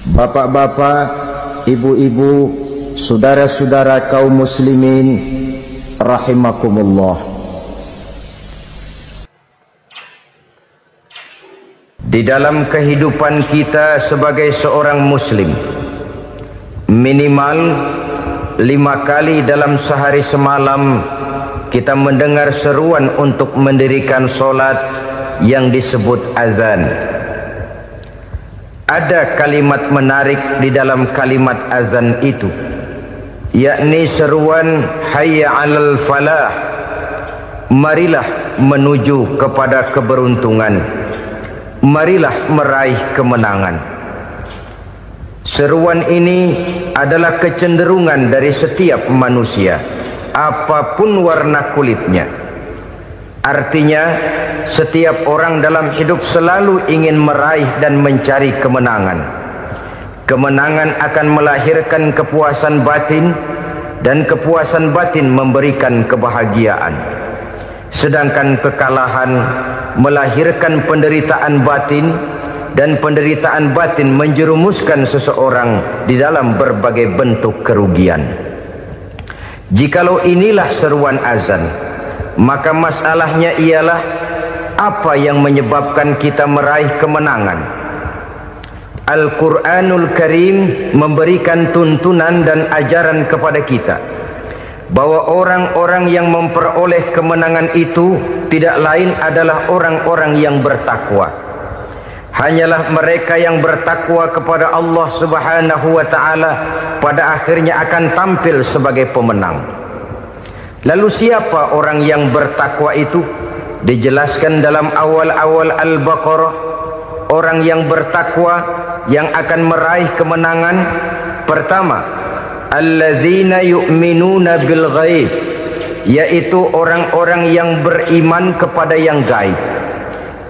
Bapak-bapak, ibu-ibu, saudara-saudara kaum muslimin rahimakumullah. Di dalam kehidupan kita sebagai seorang muslim, minimal 5 kali dalam sehari semalam kita mendengar seruan untuk mendirikan solat yang disebut azan. Ada kalimat menarik di dalam kalimat azan itu, yakni seruan hayya 'alal falah, marilah menuju kepada keberuntungan, marilah meraih kemenangan. Seruan ini adalah kecenderungan dari setiap manusia, apapun warna kulitnya. Artinya, setiap orang dalam hidup selalu ingin meraih dan mencari kemenangan. Kemenangan akan melahirkan kepuasan batin, dan kepuasan batin memberikan kebahagiaan. Sedangkan kekalahan melahirkan penderitaan batin, dan penderitaan batin menjerumuskan seseorang di dalam berbagai bentuk kerugian. Jikalau inilah seruan azan, maka masalahnya ialah apa yang menyebabkan kita meraih kemenangan. Al-Quranul Karim memberikan tuntunan dan ajaran kepada kita bahwa orang-orang yang memperoleh kemenangan itu tidak lain adalah orang-orang yang bertakwa. Hanyalah mereka yang bertakwa kepada Allah Subhanahu wa ta'ala pada akhirnya akan tampil sebagai pemenang. Lalu siapa orang yang bertakwa itu? Dijelaskan dalam awal-awal Al-Baqarah, orang yang bertakwa yang akan meraih kemenangan. Pertama, allazina yu'minuna bil ghaib, yaitu orang-orang yang beriman kepada yang gaib,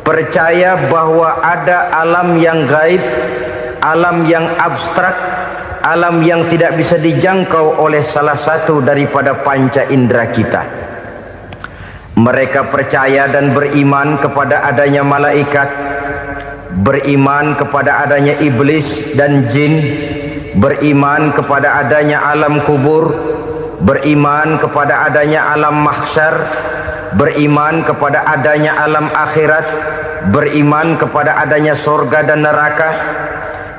percaya bahwa ada alam yang gaib, alam yang abstrak, alam yang tidak bisa dijangkau oleh salah satu daripada panca indera kita. Mereka percaya dan beriman kepada adanya malaikat, beriman kepada adanya iblis dan jin, beriman kepada adanya alam kubur, beriman kepada adanya alam mahsyar, beriman kepada adanya alam akhirat, beriman kepada adanya surga dan neraka.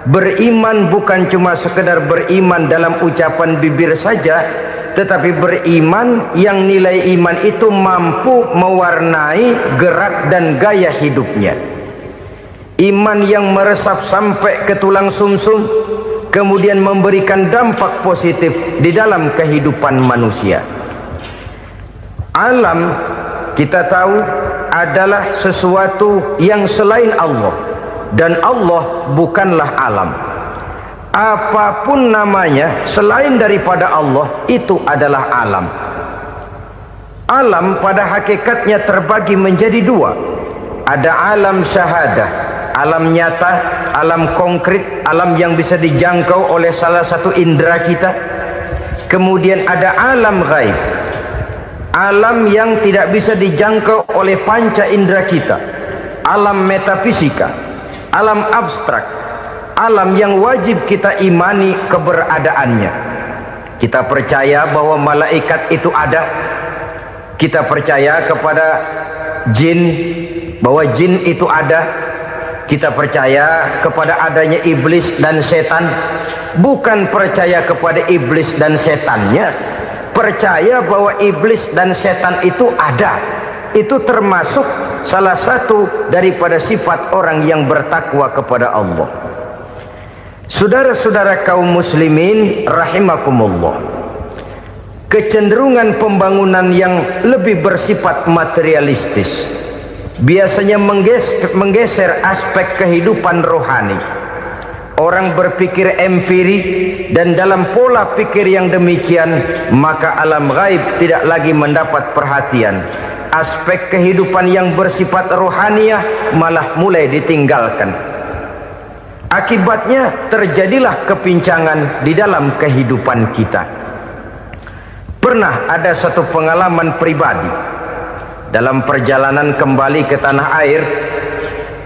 Beriman bukan cuma sekedar beriman dalam ucapan bibir saja, tetapi beriman yang nilai iman itu mampu mewarnai gerak dan gaya hidupnya. Iman yang meresap sampai ke tulang sumsum, kemudian memberikan dampak positif di dalam kehidupan manusia. Alam, kita tahu, adalah sesuatu yang selain Allah, dan Allah bukanlah alam. Apapun namanya selain daripada Allah, itu adalah alam. Alam pada hakikatnya terbagi menjadi dua. Ada alam syahadah, alam nyata, alam konkret, alam yang bisa dijangkau oleh salah satu indera kita. Kemudian ada alam ghaib, alam yang tidak bisa dijangkau oleh panca indera kita, alam metafisika, alam abstrak, alam yang wajib kita imani keberadaannya. Kita percaya bahwa malaikat itu ada, kita percaya kepada jin, bahwa jin itu ada, kita percaya kepada adanya iblis dan setan. Bukan percaya kepada iblis dan setannya, percaya bahwa iblis dan setan itu ada. Itu termasuk salah satu daripada sifat orang yang bertakwa kepada Allah. Saudara-saudara kaum muslimin rahimakumullah, kecenderungan pembangunan yang lebih bersifat materialistis biasanya menggeser aspek kehidupan rohani. Orang berpikir empiri, dan dalam pola pikir yang demikian maka alam gaib tidak lagi mendapat perhatian. Aspek kehidupan yang bersifat rohaniah malah mulai ditinggalkan. Akibatnya terjadilah kepincangan di dalam kehidupan kita. Pernah ada satu pengalaman pribadi dalam perjalanan kembali ke tanah air.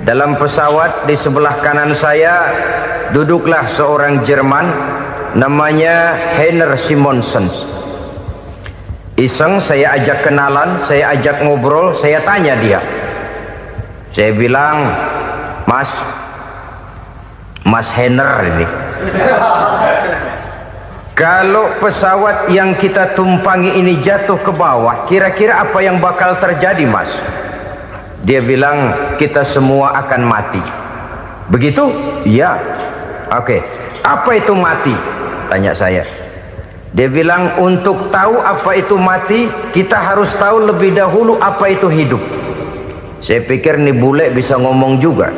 Dalam pesawat di sebelah kanan saya duduklah seorang Jerman namanya Heiner Simonsen. Iseng saya ajak kenalan, saya ajak ngobrol, saya tanya dia. Saya bilang, Mas Heiner ini, kalau pesawat yang kita tumpangi ini jatuh ke bawah, kira-kira apa yang bakal terjadi, Mas? Dia bilang, kita semua akan mati. Begitu? Iya. Oke. Apa itu mati? Tanya saya. Dia bilang, untuk tahu apa itu mati, kita harus tahu lebih dahulu apa itu hidup. Saya pikir nih bule bisa ngomong juga.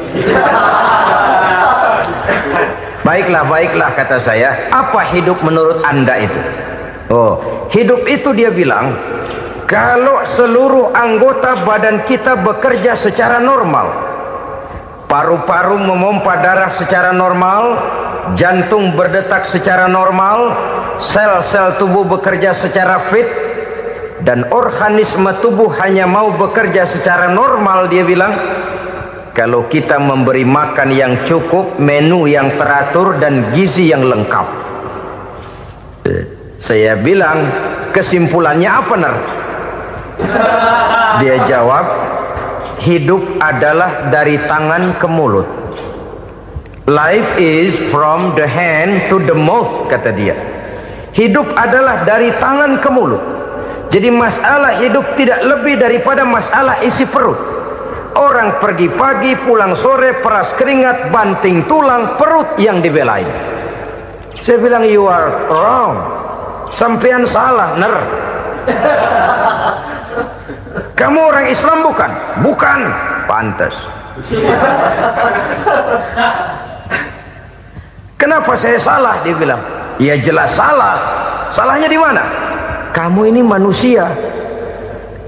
Baiklah kata saya. Apa hidup menurut Anda itu? Oh, hidup itu dia bilang, kalau seluruh anggota badan kita bekerja secara normal, paru-paru memompa darah secara normal, jantung berdetak secara normal, sel-sel tubuh bekerja secara fit, dan organisme tubuh hanya mau bekerja secara normal, dia bilang, kalau kita memberi makan yang cukup, menu yang teratur, dan gizi yang lengkap. Saya bilang, kesimpulannya apa, Ner? Dia jawab, hidup adalah dari tangan ke mulut. Life is from the hand to the mouth, kata dia. Hidup adalah dari tangan ke mulut. Jadi masalah hidup tidak lebih daripada masalah isi perut. Orang pergi pagi, pulang sore, peras keringat, banting tulang, perut yang dibelain. Saya bilang, you are wrong. Sampean salah, Ner. Kamu orang Islam bukan? Bukan. Pantas. Kenapa saya salah? Dia bilang, ya jelas salah. Salahnya di mana? Kamu ini manusia.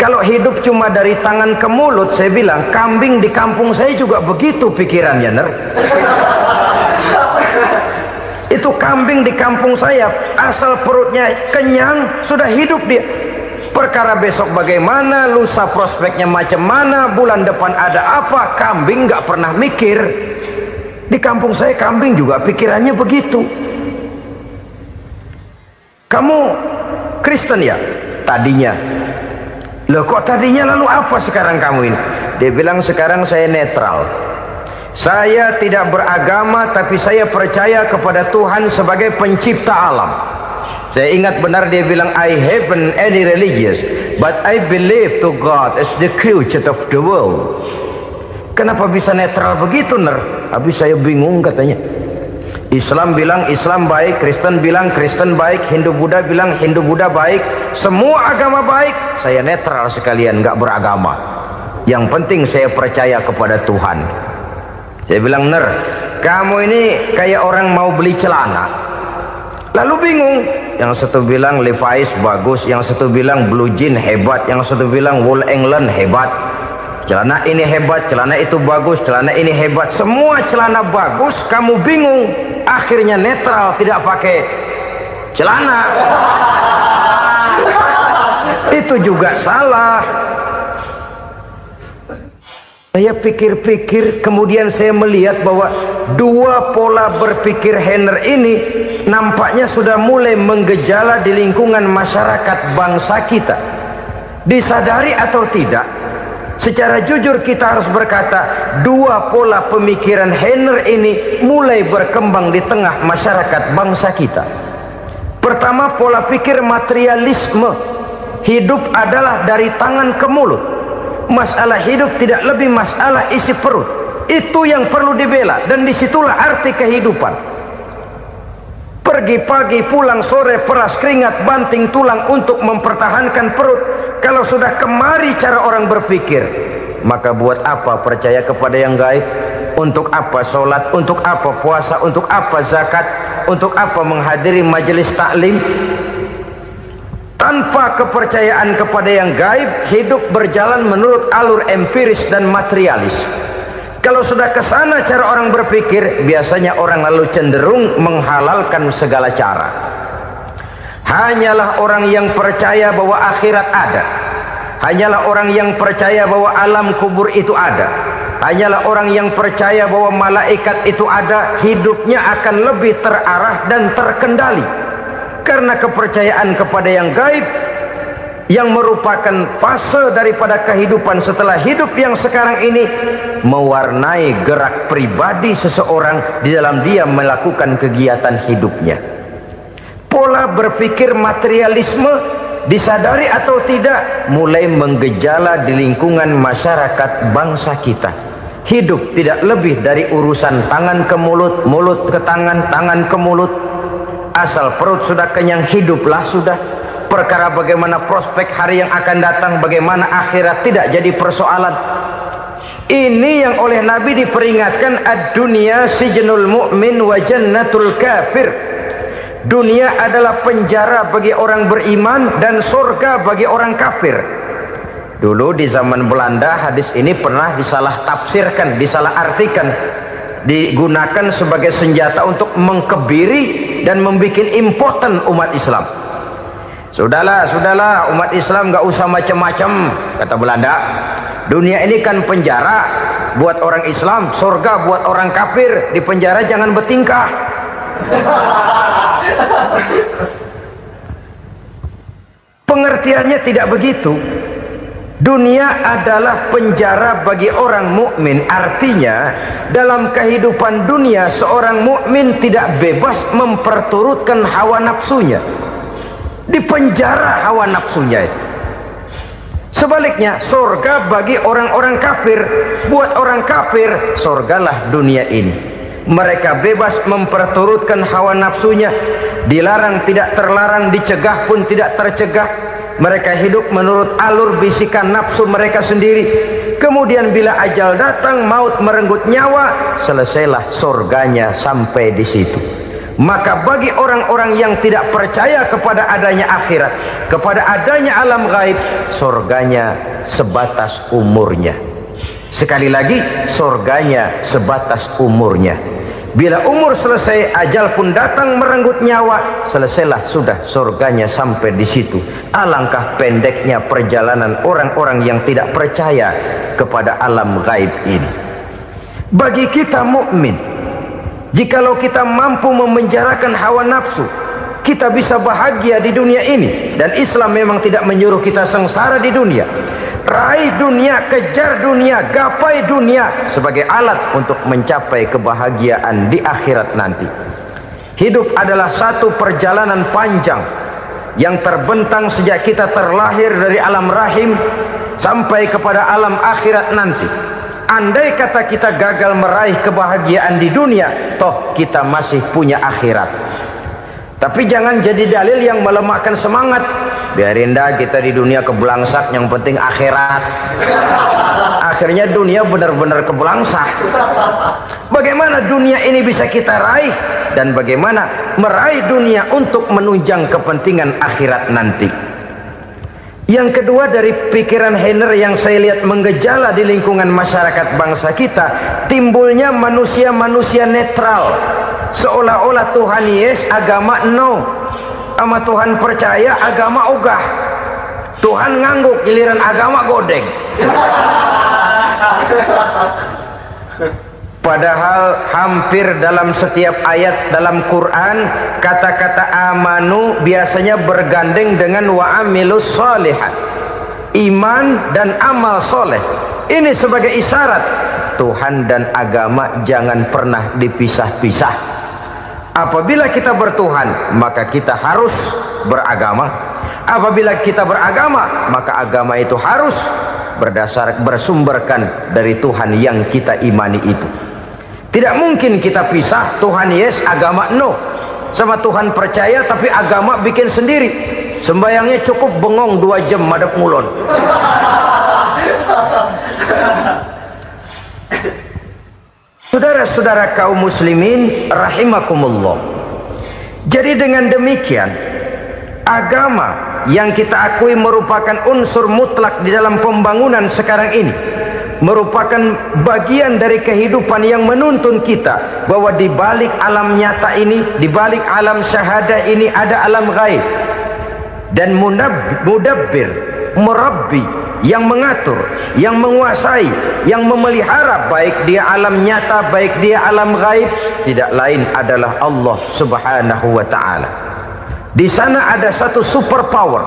Kalau hidup cuma dari tangan ke mulut, saya bilang, kambing di kampung saya juga begitu pikirannya, Ner. Itu kambing di kampung saya, asal perutnya kenyang, sudah hidup dia. Perkara besok bagaimana, lusa prospeknya macam mana, bulan depan ada apa, kambing nggak pernah mikir. Di kampung saya kambing juga pikirannya begitu. Kamu Kristen ya? Tadinya. Loh kok tadinya, lalu apa sekarang kamu ini? Dia bilang, sekarang saya netral. Saya tidak beragama, tapi saya percaya kepada Tuhan sebagai pencipta alam. Saya ingat benar dia bilang, I haven't any religious, but I believe to God as the creator of the world. Kenapa bisa netral begitu, Ner? Habis saya bingung katanya. Islam bilang Islam baik, Kristen bilang Kristen baik, Hindu Buddha bilang Hindu Buddha baik, semua agama baik. Saya netral sekalian, nggak beragama. Yang penting saya percaya kepada Tuhan. Saya bilang, Ner, kamu ini kayak orang mau beli celana. Lalu bingung, yang satu bilang Levi's bagus, yang satu bilang Blue Jean hebat, yang satu bilang Wool England hebat. Celana ini hebat, celana itu bagus, celana ini hebat. Semua celana bagus, kamu bingung. Akhirnya netral, tidak pakai celana. Itu juga salah. Saya pikir-pikir, kemudian saya melihat bahwa dua pola berpikir Heiner ini nampaknya sudah mulai menggejala di lingkungan masyarakat bangsa kita. Disadari atau tidak, secara jujur kita harus berkata, dua pola pemikiran Heiner ini mulai berkembang di tengah masyarakat bangsa kita. Pertama, pola pikir materialisme. Hidup adalah dari tangan ke mulut. Masalah hidup tidak lebih masalah isi perut. Itu yang perlu dibela, dan disitulah arti kehidupan. Pergi pagi, pulang sore, peras keringat, banting tulang untuk mempertahankan perut. Kalau sudah kemari cara orang berpikir, maka buat apa percaya kepada yang gaib? Untuk apa sholat? Untuk apa puasa? Untuk apa zakat? Untuk apa menghadiri majelis taklim? Tanpa kepercayaan kepada yang gaib, hidup berjalan menurut alur empiris dan materialis. Kalau sudah ke sana cara orang berpikir, biasanya orang lalu cenderung menghalalkan segala cara. Hanyalah orang yang percaya bahwa akhirat ada, hanyalah orang yang percaya bahwa alam kubur itu ada, hanyalah orang yang percaya bahwa malaikat itu ada, hidupnya akan lebih terarah dan terkendali. Karena kepercayaan kepada yang gaib, yang merupakan fase daripada kehidupan setelah hidup yang sekarang ini, mewarnai gerak pribadi seseorang di dalam dia melakukan kegiatan hidupnya. Pola berpikir materialisme, disadari atau tidak, mulai menggejala di lingkungan masyarakat bangsa kita. Hidup tidak lebih dari urusan tangan ke mulut, mulut ke tangan, tangan ke mulut. Asal perut sudah kenyang, hiduplah sudah. Perkara bagaimana prospek hari yang akan datang, bagaimana akhirat, tidak jadi persoalan. Ini yang oleh Nabi diperingatkan, ad-dunya sijnul mu'min wa jannatul kafir. Dunia adalah penjara bagi orang beriman dan surga bagi orang kafir. Dulu di zaman Belanda hadis ini pernah disalah tafsirkan, disalah artikan, digunakan sebagai senjata untuk mengkebiri dan membuat impoten umat Islam. Sudahlah umat Islam gak usah macam-macam, kata Belanda. Dunia ini kan penjara buat orang Islam, surga buat orang kafir. Di penjara jangan bertingkah. Pengertiannya tidak begitu. Dunia adalah penjara bagi orang mukmin. Artinya dalam kehidupan dunia seorang mukmin tidak bebas memperturutkan hawa nafsunya. Di penjara hawa nafsunya itu. Sebaliknya surga bagi orang-orang kafir. Buat orang kafir surgalah dunia ini. Mereka bebas memperturutkan hawa nafsunya. Dilarang tidak terlarang, dicegah pun tidak tercegah. Mereka hidup menurut alur bisikan nafsu mereka sendiri. Kemudian bila ajal datang, maut merenggut nyawa, selesailah surganya sampai di situ. Maka bagi orang-orang yang tidak percaya kepada adanya akhirat, kepada adanya alam gaib, surganya sebatas umurnya. Sekali lagi, surganya sebatas umurnya. Bila umur selesai, ajal pun datang merenggut nyawa, selesailah sudah surganya sampai di situ. Alangkah pendeknya perjalanan orang-orang yang tidak percaya kepada alam gaib ini. Bagi kita mukmin, jikalau kita mampu memenjarakan hawa nafsu, kita bisa bahagia di dunia ini. Dan Islam memang tidak menyuruh kita sengsara di dunia. Raih dunia, kejar dunia, gapai dunia sebagai alat untuk mencapai kebahagiaan di akhirat nanti. Hidup adalah satu perjalanan panjang yang terbentang sejak kita terlahir dari alam rahim sampai kepada alam akhirat nanti. Andai kata kita gagal meraih kebahagiaan di dunia, toh kita masih punya akhirat. Tapi jangan jadi dalil yang melemahkan semangat. Biarin dah kita di dunia kebelangsak, yang penting akhirat. Akhirnya dunia benar-benar kebelangsak. Bagaimana dunia ini bisa kita raih, dan bagaimana meraih dunia untuk menunjang kepentingan akhirat nanti. Yang kedua, dari pikiran Heiner yang saya lihat menggejala di lingkungan masyarakat bangsa kita, timbulnya manusia-manusia netral. Seolah-olah Tuhan yes, agama no. Sama Tuhan percaya, agama ogah. Tuhan ngangguk, giliran agama godeng. Padahal hampir dalam setiap ayat dalam Quran, kata-kata amanu biasanya bergandeng dengan wa amilus sholihat. Iman dan amal soleh. Ini sebagai isyarat Tuhan dan agama jangan pernah dipisah-pisah. Apabila kita bertuhan, maka kita harus beragama. Apabila kita beragama, maka agama itu harus bersumberkan dari Tuhan yang kita imani itu. Tidak mungkin kita pisah, Tuhan yes, agama no. Sama Tuhan percaya tapi agama bikin sendiri. Sembayangnya cukup bengong 2 jam madep ngulon. Saudara-saudara kaum muslimin rahimakumullah. Jadi dengan demikian, agama yang kita akui merupakan unsur mutlak di dalam pembangunan sekarang ini, merupakan bagian dari kehidupan yang menuntun kita bahwa di balik alam nyata ini, di balik alam syahadah ini ada alam gaib. Dan mudabbir, murabbi, yang mengatur, yang menguasai, yang memelihara, baik dia alam nyata, baik dia alam gaib, tidak lain adalah Allah Subhanahu wa ta'ala. Di sana ada satu super power,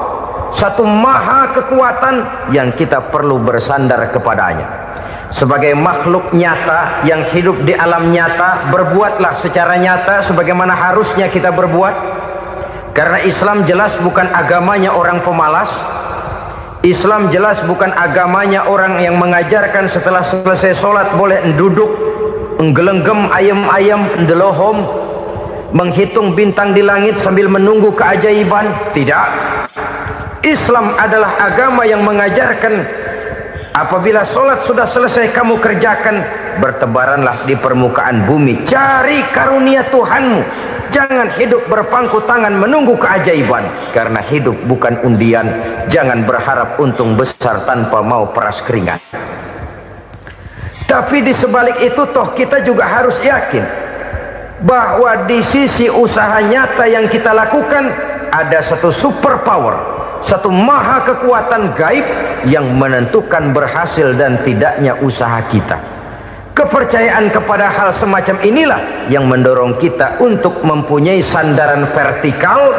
satu maha kekuatan yang kita perlu bersandar kepadanya. Sebagai makhluk nyata yang hidup di alam nyata, berbuatlah secara nyata sebagaimana harusnya kita berbuat. Karena Islam jelas bukan agamanya orang pemalas. Islam jelas bukan agamanya orang yang mengajarkan setelah selesai sholat boleh duduk, nggelenggem ayam-ayam, ndelohom, menghitung bintang di langit sambil menunggu keajaiban. Tidak. Islam adalah agama yang mengajarkan apabila sholat sudah selesai kamu kerjakan, bertebaranlah di permukaan bumi, cari karunia Tuhanmu. Jangan hidup berpangku tangan menunggu keajaiban, karena hidup bukan undian. Jangan berharap untung besar tanpa mau peras keringat. Tapi di sebalik itu toh kita juga harus yakin bahwa di sisi usaha nyata yang kita lakukan ada satu super power, satu maha kekuatan gaib yang menentukan berhasil dan tidaknya usaha kita. Kepercayaan kepada hal semacam inilah yang mendorong kita untuk mempunyai sandaran vertikal,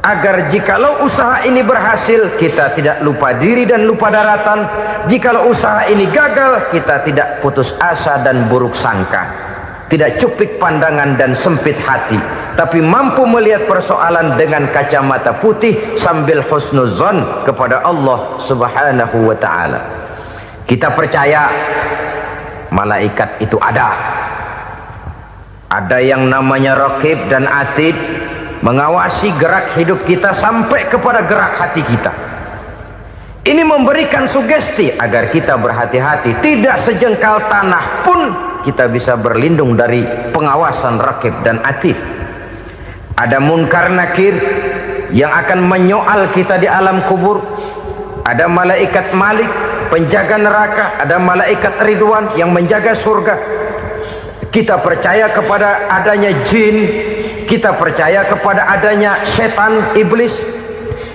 agar jikalau usaha ini berhasil, kita tidak lupa diri dan lupa daratan. Jikalau usaha ini gagal, kita tidak putus asa dan buruk sangka, tidak cupik pandangan dan sempit hati, tapi mampu melihat persoalan dengan kacamata putih sambil husnuzon kepada Allah Subhanahu wa ta'ala. Kita percaya malaikat itu ada yang namanya Raqib dan Atid, mengawasi gerak hidup kita sampai kepada gerak hati kita. Ini memberikan sugesti agar kita berhati-hati, tidak sejengkal tanah pun kita bisa berlindung dari pengawasan Raqib dan Atid. Ada Munkar Nakir yang akan menyoal kita di alam kubur. Ada malaikat Malik, penjaga neraka. Ada malaikat Ridwan yang menjaga surga. Kita percaya kepada adanya jin, kita percaya kepada adanya setan, iblis.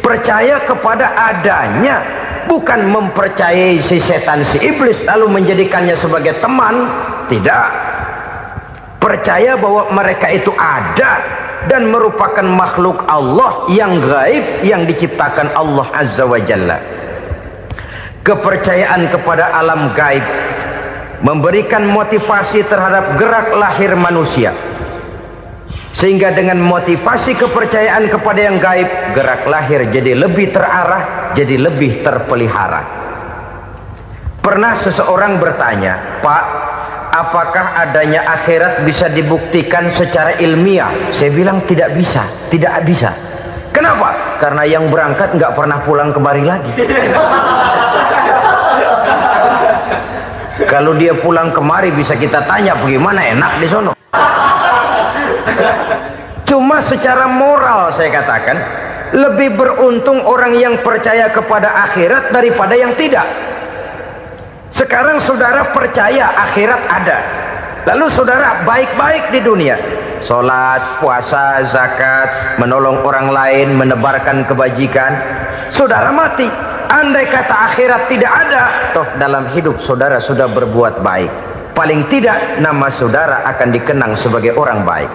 Percaya kepada adanya, bukan mempercayai si setan, si iblis lalu menjadikannya sebagai teman. Tidak. Percaya bahwa mereka itu ada dan merupakan makhluk Allah yang gaib, yang diciptakan Allah Azza wa Jalla. Kepercayaan kepada alam gaib memberikan motivasi terhadap gerak lahir manusia, sehingga dengan motivasi kepercayaan kepada yang gaib, gerak lahir jadi lebih terarah, jadi lebih terpelihara. Pernah seseorang bertanya, "Pak, apakah adanya akhirat bisa dibuktikan secara ilmiah?" Saya bilang tidak bisa, tidak bisa. Kenapa? Karena yang berangkat nggak pernah pulang kembali lagi. Kalau dia pulang kemari bisa kita tanya bagaimana enak di sono. Cuma secara moral saya katakan, lebih beruntung orang yang percaya kepada akhirat daripada yang tidak. Sekarang saudara percaya akhirat ada, lalu saudara baik-baik di dunia, sholat, puasa, zakat, menolong orang lain, menebarkan kebajikan. Saudara mati, andai kata akhirat tidak ada, toh dalam hidup saudara sudah berbuat baik, paling tidak nama saudara akan dikenang sebagai orang baik.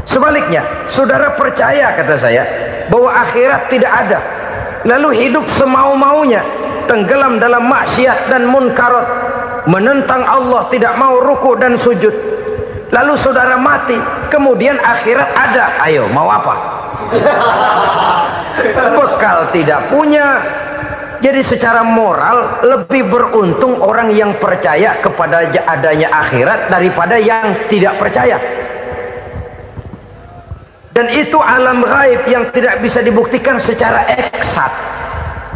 Sebaliknya, saudara percaya, kata saya, bahwa akhirat tidak ada, lalu hidup semau-maunya, tenggelam dalam maksiat dan munkarat, menentang Allah, tidak mau ruku dan sujud, lalu saudara mati, kemudian akhirat ada, ayo mau apa? Bekal tidak punya. Jadi secara moral lebih beruntung orang yang percaya kepada adanya akhirat daripada yang tidak percaya. Dan itu alam gaib yang tidak bisa dibuktikan secara eksat.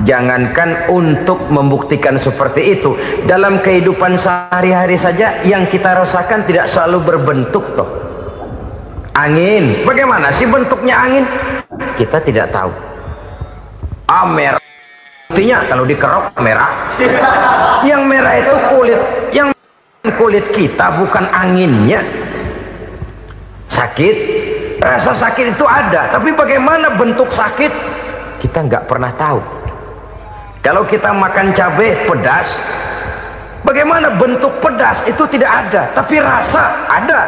Jangankan untuk membuktikan seperti itu, dalam kehidupan sehari-hari saja yang kita rasakan tidak selalu berbentuk toh. Angin, bagaimana sih bentuknya angin? Kita tidak tahu. Merah, buktinya kalau dikerok merah. Yang merah itu kulit, yang kulit kita bukan anginnya. Sakit, rasa sakit itu ada, tapi bagaimana bentuk sakit kita nggak pernah tahu. Kalau kita makan cabai pedas, bagaimana bentuk pedas itu tidak ada, tapi rasa ada.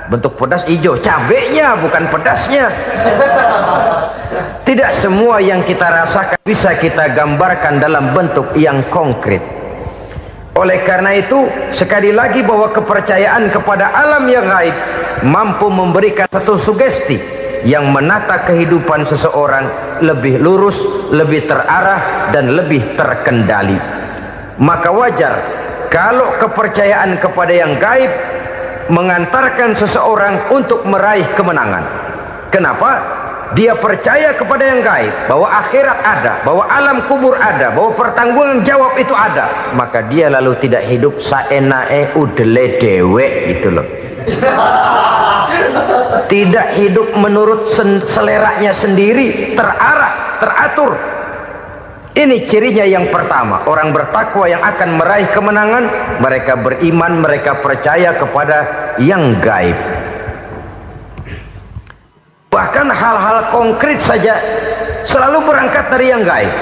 Bentuk pedas hijau, cabenya bukan pedasnya. Tidak semua yang kita rasakan bisa kita gambarkan dalam bentuk yang konkret. Oleh karena itu, sekali lagi bahwa kepercayaan kepada alam yang gaib mampu memberikan satu sugesti yang menata kehidupan seseorang lebih lurus, lebih terarah, dan lebih terkendali. Maka wajar kalau kepercayaan kepada yang gaib mengantarkan seseorang untuk meraih kemenangan. Kenapa? Dia percaya kepada yang gaib, bahwa akhirat ada, bahwa alam kubur ada, bahwa pertanggungan jawab itu ada. Maka dia lalu tidak hidup saenae udele dewe gitu loh. Tidak hidup menurut seleranya sendiri, terarah, teratur. Ini cirinya yang pertama. Orang bertakwa yang akan meraih kemenangan, mereka beriman, mereka percaya kepada yang gaib. Bahkan hal-hal konkret saja selalu berangkat dari yang gaib.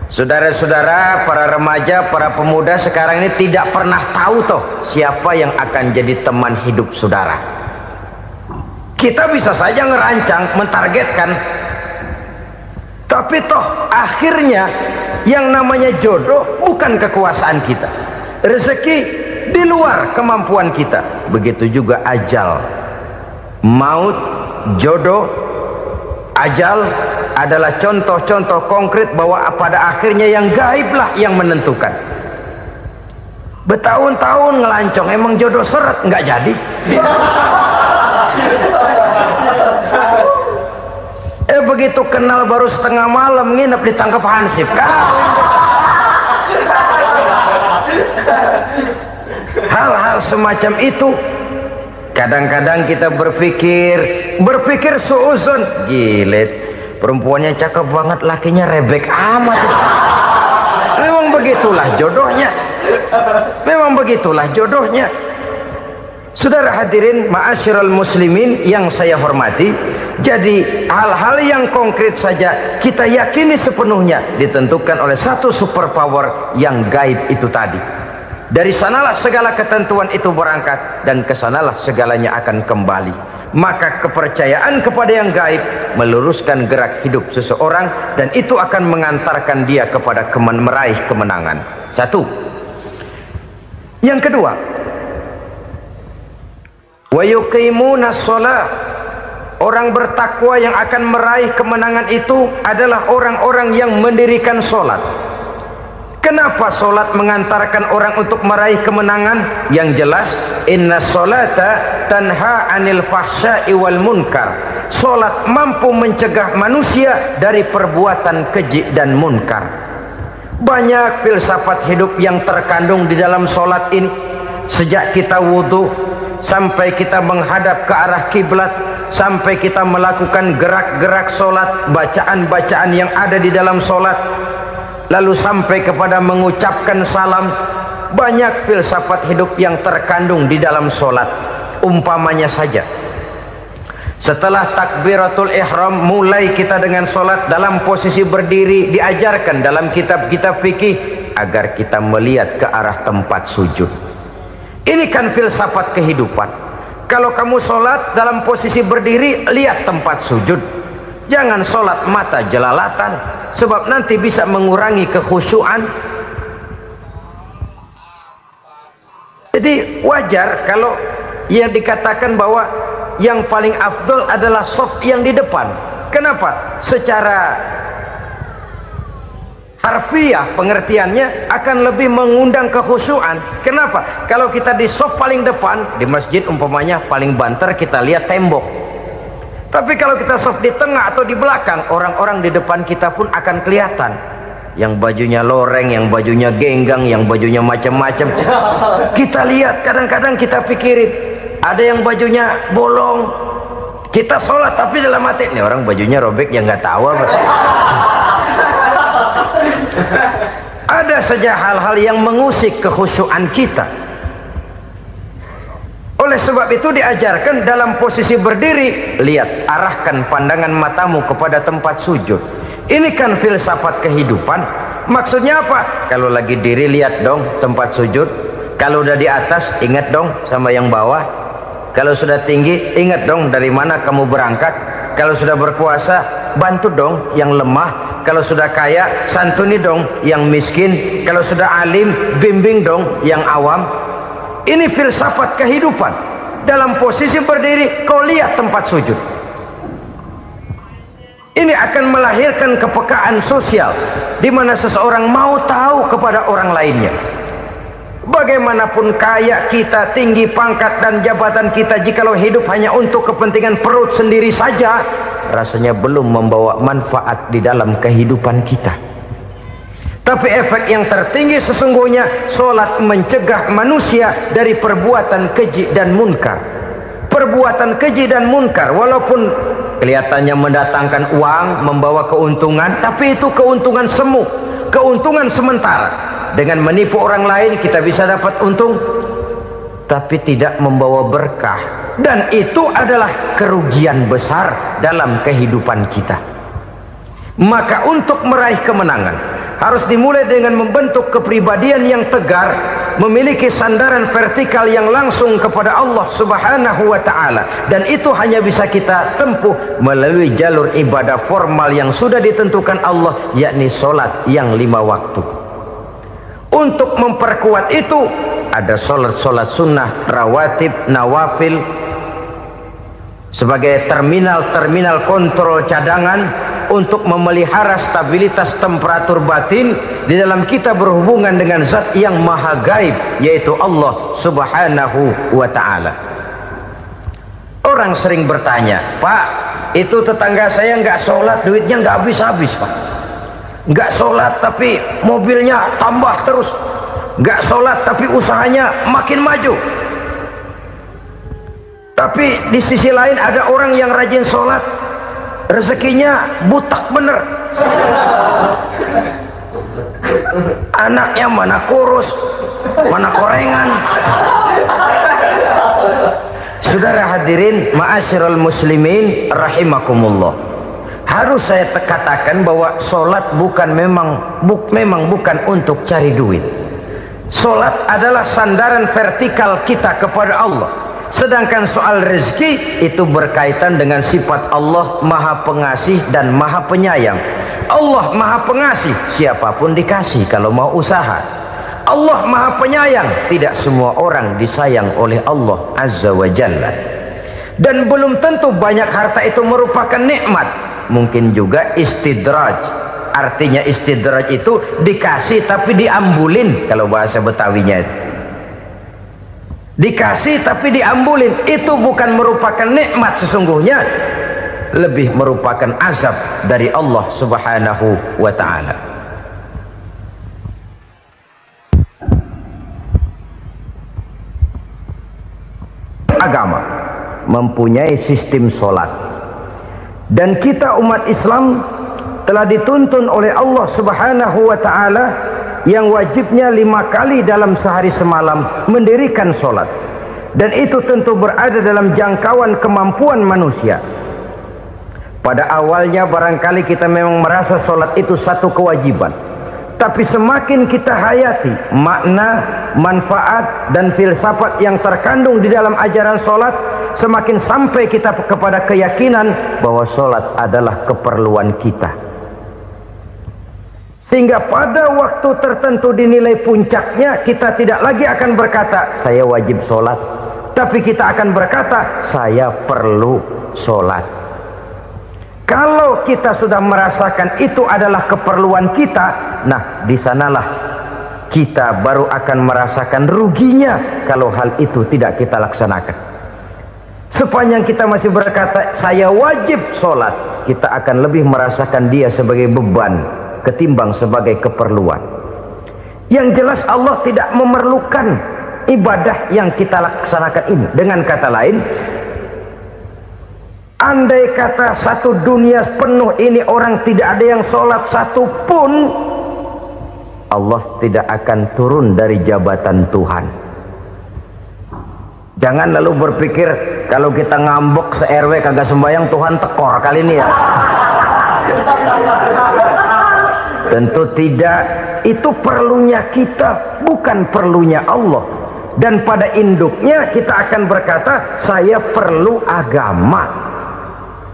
Saudara-saudara, para remaja, para pemuda sekarang ini tidak pernah tahu toh siapa yang akan jadi teman hidup saudara. Kita bisa saja ngerancang, mentargetkan, tapi toh akhirnya yang namanya jodoh bukan kekuasaan kita. Rezeki di luar kemampuan kita. Begitu juga ajal. Maut, jodoh, ajal adalah contoh-contoh konkret bahwa pada akhirnya yang gaiblah yang menentukan. Bertahun-tahun ngelancong, emang jodoh seret, nggak jadi. Begitu kenal baru setengah malam nginep ditangkap hansip kan. Hal-hal semacam itu kadang-kadang kita berpikir suuzon, gilet, perempuannya cakep banget, lakinya rebek amat. Memang begitulah jodohnya. Memang begitulah jodohnya. Saudara hadirin ma'asyiral muslimin yang saya hormati, jadi hal-hal yang konkret saja kita yakini sepenuhnya ditentukan oleh satu superpower yang gaib itu tadi. Dari sanalah segala ketentuan itu berangkat dan kesanalah segalanya akan kembali. Maka kepercayaan kepada yang gaib meluruskan gerak hidup seseorang dan itu akan mengantarkan dia kepada meraih kemenangan. Satu. Yang kedua, wa yuqimuna shalah. Orang bertakwa yang akan meraih kemenangan itu adalah orang-orang yang mendirikan sholat. Kenapa sholat mengantarkan orang untuk meraih kemenangan? Yang jelas, inna sholata tanha anil fahsya'i wal munkar. Sholat mampu mencegah manusia dari perbuatan keji dan munkar. Banyak filsafat hidup yang terkandung di dalam sholat ini. Sejak kita wudhu sampai kita menghadap ke arah kiblat, sampai kita melakukan gerak-gerak sholat, bacaan-bacaan yang ada di dalam sholat, lalu sampai kepada mengucapkan salam. Banyak filsafat hidup yang terkandung di dalam sholat. Umpamanya saja, setelah takbiratul ihram mulai kita dengan sholat dalam posisi berdiri, diajarkan dalam kitab-kitab fikih agar kita melihat ke arah tempat sujud. Ini kan filsafat kehidupan. Kalau kamu sholat dalam posisi berdiri, lihat tempat sujud. Jangan sholat mata jelalatan, sebab nanti bisa mengurangi kekhusyuan. Jadi wajar kalau yang dikatakan bahwa yang paling afdol adalah shaf yang di depan. Kenapa? Secara harfiah pengertiannya akan lebih mengundang kekhusyuan. Kenapa? Kalau kita di shaf paling depan di masjid umpamanya paling banter kita lihat tembok. Tapi kalau kita shaf di tengah atau di belakang, orang-orang di depan kita pun akan kelihatan. Yang bajunya loreng, yang bajunya genggang, yang bajunya macam-macam. Kita lihat, kadang-kadang kita pikirin, ada yang bajunya bolong. Kita sholat tapi dalam hati, nih orang bajunya robek yang nggak tahu apa. Ada saja hal-hal yang mengusik kekhusyuan kita. Oleh sebab itu diajarkan dalam posisi berdiri, lihat, arahkan pandangan matamu kepada tempat sujud. Ini kan filsafat kehidupan. Maksudnya apa? Kalau lagi diri lihat dong tempat sujud. Kalau udah di atas ingat dong sama yang bawah. Kalau sudah tinggi ingat dong dari mana kamu berangkat. Kalau sudah berkuasa bantu dong yang lemah. Kalau sudah kaya santuni dong yang miskin. Kalau sudah alim bimbing dong yang awam. Ini filsafat kehidupan. Dalam posisi berdiri kau lihat tempat sujud. Ini akan melahirkan kepekaan sosial di mana seseorang mau tahu kepada orang lainnya. Bagaimanapun kaya kita, tinggi pangkat dan jabatan kita, jikalau hidup hanya untuk kepentingan perut sendiri saja, rasanya belum membawa manfaat di dalam kehidupan kita. Tapi efek yang tertinggi sesungguhnya, solat mencegah manusia dari perbuatan keji dan munkar. Perbuatan keji dan munkar walaupun kelihatannya mendatangkan uang, membawa keuntungan, tapi itu keuntungan semu, keuntungan sementara. Dengan menipu orang lain kita bisa dapat untung, tapi tidak membawa berkah, dan itu adalah kerugian besar dalam kehidupan kita. Maka untuk meraih kemenangan harus dimulai dengan membentuk kepribadian yang tegar, memiliki sandaran vertikal yang langsung kepada Allah Subhanahu wa ta'ala, dan itu hanya bisa kita tempuh melalui jalur ibadah formal yang sudah ditentukan Allah, yakni solat yang 5 waktu. Untuk memperkuat itu ada solat-solat sunnah, rawatib, nawafil sebagai terminal kontrol cadangan untuk memelihara stabilitas temperatur batin di dalam kita berhubungan dengan zat yang maha gaib, yaitu Allah Subhanahu wa ta'ala. Orang sering bertanya, Pak, itu tetangga saya nggak sholat, duitnya nggak habis-habis, Pak. Nggak sholat tapi mobilnya tambah terus. Nggak sholat tapi usahanya makin maju. Tapi di sisi lain ada orang yang rajin sholat, rezekinya butak bener. Anaknya mana kurus, mana korengan. Saudara hadirin ma'asyiral muslimin rahimakumullah, harus saya katakan bahwa solat memang bukan untuk cari duit. Solat adalah sandaran vertikal kita kepada Allah. Sedangkan soal rezeki itu berkaitan dengan sifat Allah maha pengasih dan maha penyayang. Allah maha pengasih, siapapun dikasih kalau mau usaha. Allah maha penyayang, tidak semua orang disayang oleh Allah Azza wa Jalla. Dan belum tentu banyak harta itu merupakan nikmat. Mungkin juga istidraj. Artinya istidraj itu dikasih tapi diambulin, kalau bahasa Betawinya itu. Dikasih tapi diambulin, itu bukan merupakan nikmat sesungguhnya, lebih merupakan azab dari Allah Subhanahu wa ta'ala. Agama mempunyai sistem solat, dan kita umat Islam telah dituntun oleh Allah Subhanahu wa ta'ala yang wajibnya 5 kali dalam sehari semalam mendirikan solat, dan itu tentu berada dalam jangkauan kemampuan manusia. Pada awalnya barangkali kita memang merasa solat itu satu kewajiban, tapi semakin kita hayati makna, manfaat dan filsafat yang terkandung di dalam ajaran solat, semakin sampai kita kepada keyakinan bahwa solat adalah keperluan kita. Sehingga pada waktu tertentu dinilai puncaknya, kita tidak lagi akan berkata saya wajib sholat, tapi kita akan berkata saya perlu sholat. Kalau kita sudah merasakan itu adalah keperluan kita, nah di sanalah kita baru akan merasakan ruginya kalau hal itu tidak kita laksanakan. Sepanjang kita masih berkata saya wajib sholat, kita akan lebih merasakan dia sebagai beban ketimbang sebagai keperluan. Yang jelas Allah tidak memerlukan ibadah yang kita laksanakan ini. Dengan kata lain, andai kata satu dunia penuh ini orang tidak ada yang sholat satu pun, Allah tidak akan turun dari jabatan Tuhan. Jangan lalu berpikir kalau kita ngambek se-RW kagak sembahyang Tuhan tekor kali ini ya. Tentu tidak. Itu perlunya kita, bukan perlunya Allah. Dan pada induknya kita akan berkata, saya perlu agama.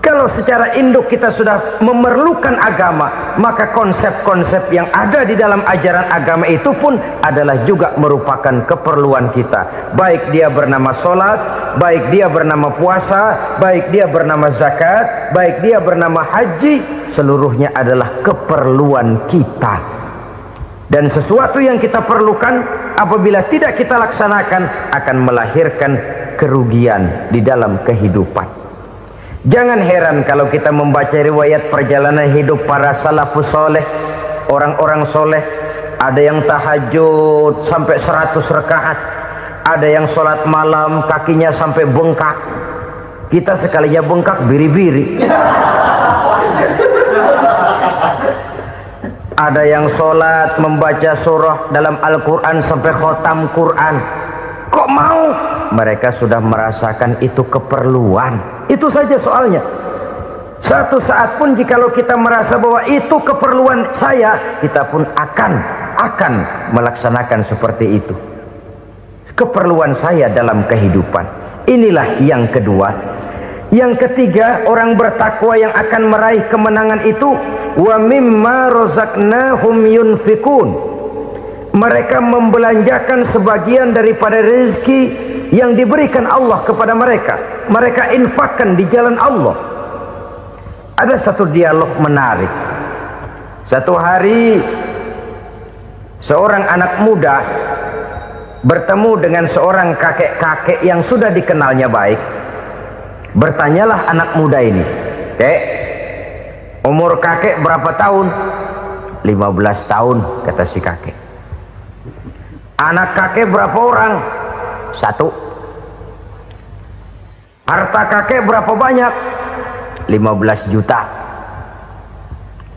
Kalau secara induk kita sudah memerlukan agama, maka konsep-konsep yang ada di dalam ajaran agama itu pun adalah juga merupakan keperluan kita. Baik dia bernama sholat, baik dia bernama puasa, baik dia bernama zakat, baik dia bernama haji, seluruhnya adalah keperluan kita. Dan sesuatu yang kita perlukan apabila tidak kita laksanakan akan melahirkan kerugian di dalam kehidupan. Jangan heran kalau kita membaca riwayat perjalanan hidup para salafus soleh, orang-orang soleh. Ada yang tahajud sampai 100 rakaat, ada yang sholat malam kakinya sampai bengkak. Kita sekalinya bengkak biri-biri. Ada yang sholat membaca surah dalam Al-Quran sampai khotam Quran. Kok mau? Mereka sudah merasakan itu keperluan. Itu saja soalnya. Satu saat pun jikalau kita merasa bahwa itu keperluan saya, kita pun akan melaksanakan seperti itu. Keperluan saya dalam kehidupan. Inilah yang kedua. Yang ketiga, orang bertakwa yang akan meraih kemenangan itu, wa mimma razaqnahum yunfikun. Mereka membelanjakan sebagian daripada rezeki yang diberikan Allah kepada mereka. Mereka infakkan di jalan Allah. Ada satu dialog menarik. Satu hari seorang anak muda bertemu dengan seorang kakek-kakek yang sudah dikenalnya baik. Bertanyalah anak muda ini, "Kek, umur kakek berapa tahun?" 15 tahun, kata si kakek. Anak kakek berapa orang? 1. Harta kakek berapa banyak? 15 juta.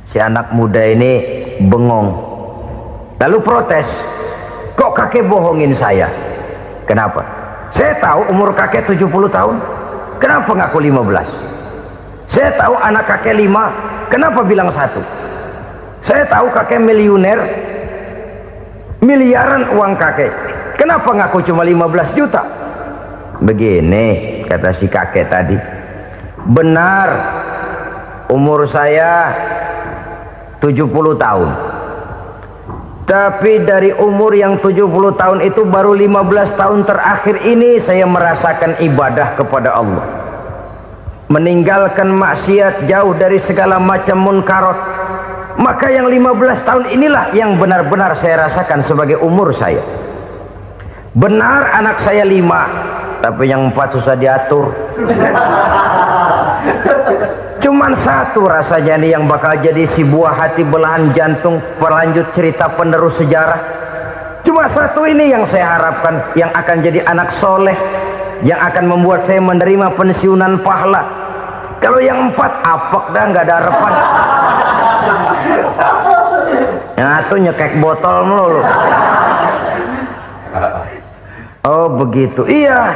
Si anak muda ini bengong, lalu protes, "Kok kakek bohongin saya?" "Kenapa?" "Saya tahu umur kakek 70 tahun. Kenapa ngaku 15? Saya tahu anak kakek 5. Kenapa bilang 1? Saya tahu kakek miliuner, miliaran uang kakek. Kenapa ngaku cuma 15 juta? Begini, kata si kakek tadi. Benar, umur saya 70 tahun. Tapi dari umur yang 70 tahun itu baru 15 tahun terakhir ini saya merasakan ibadah kepada Allah. Meninggalkan maksiat, jauh dari segala macam munkarat. Maka yang 15 tahun inilah yang benar-benar saya rasakan sebagai umur saya. Benar anak saya 5, tapi yang 4 susah diatur. Cuman 1 rasanya nih yang bakal jadi si buah hati, belahan jantung, pelanjut cerita penerus sejarah. Cuma 1 ini yang saya harapkan, yang akan jadi anak soleh, yang akan membuat saya menerima pensiunan pahala. Kalau yang 4 apek dah, nggak ada harapan. Yang 1 nyekek botol melulu. Oh begitu, iya.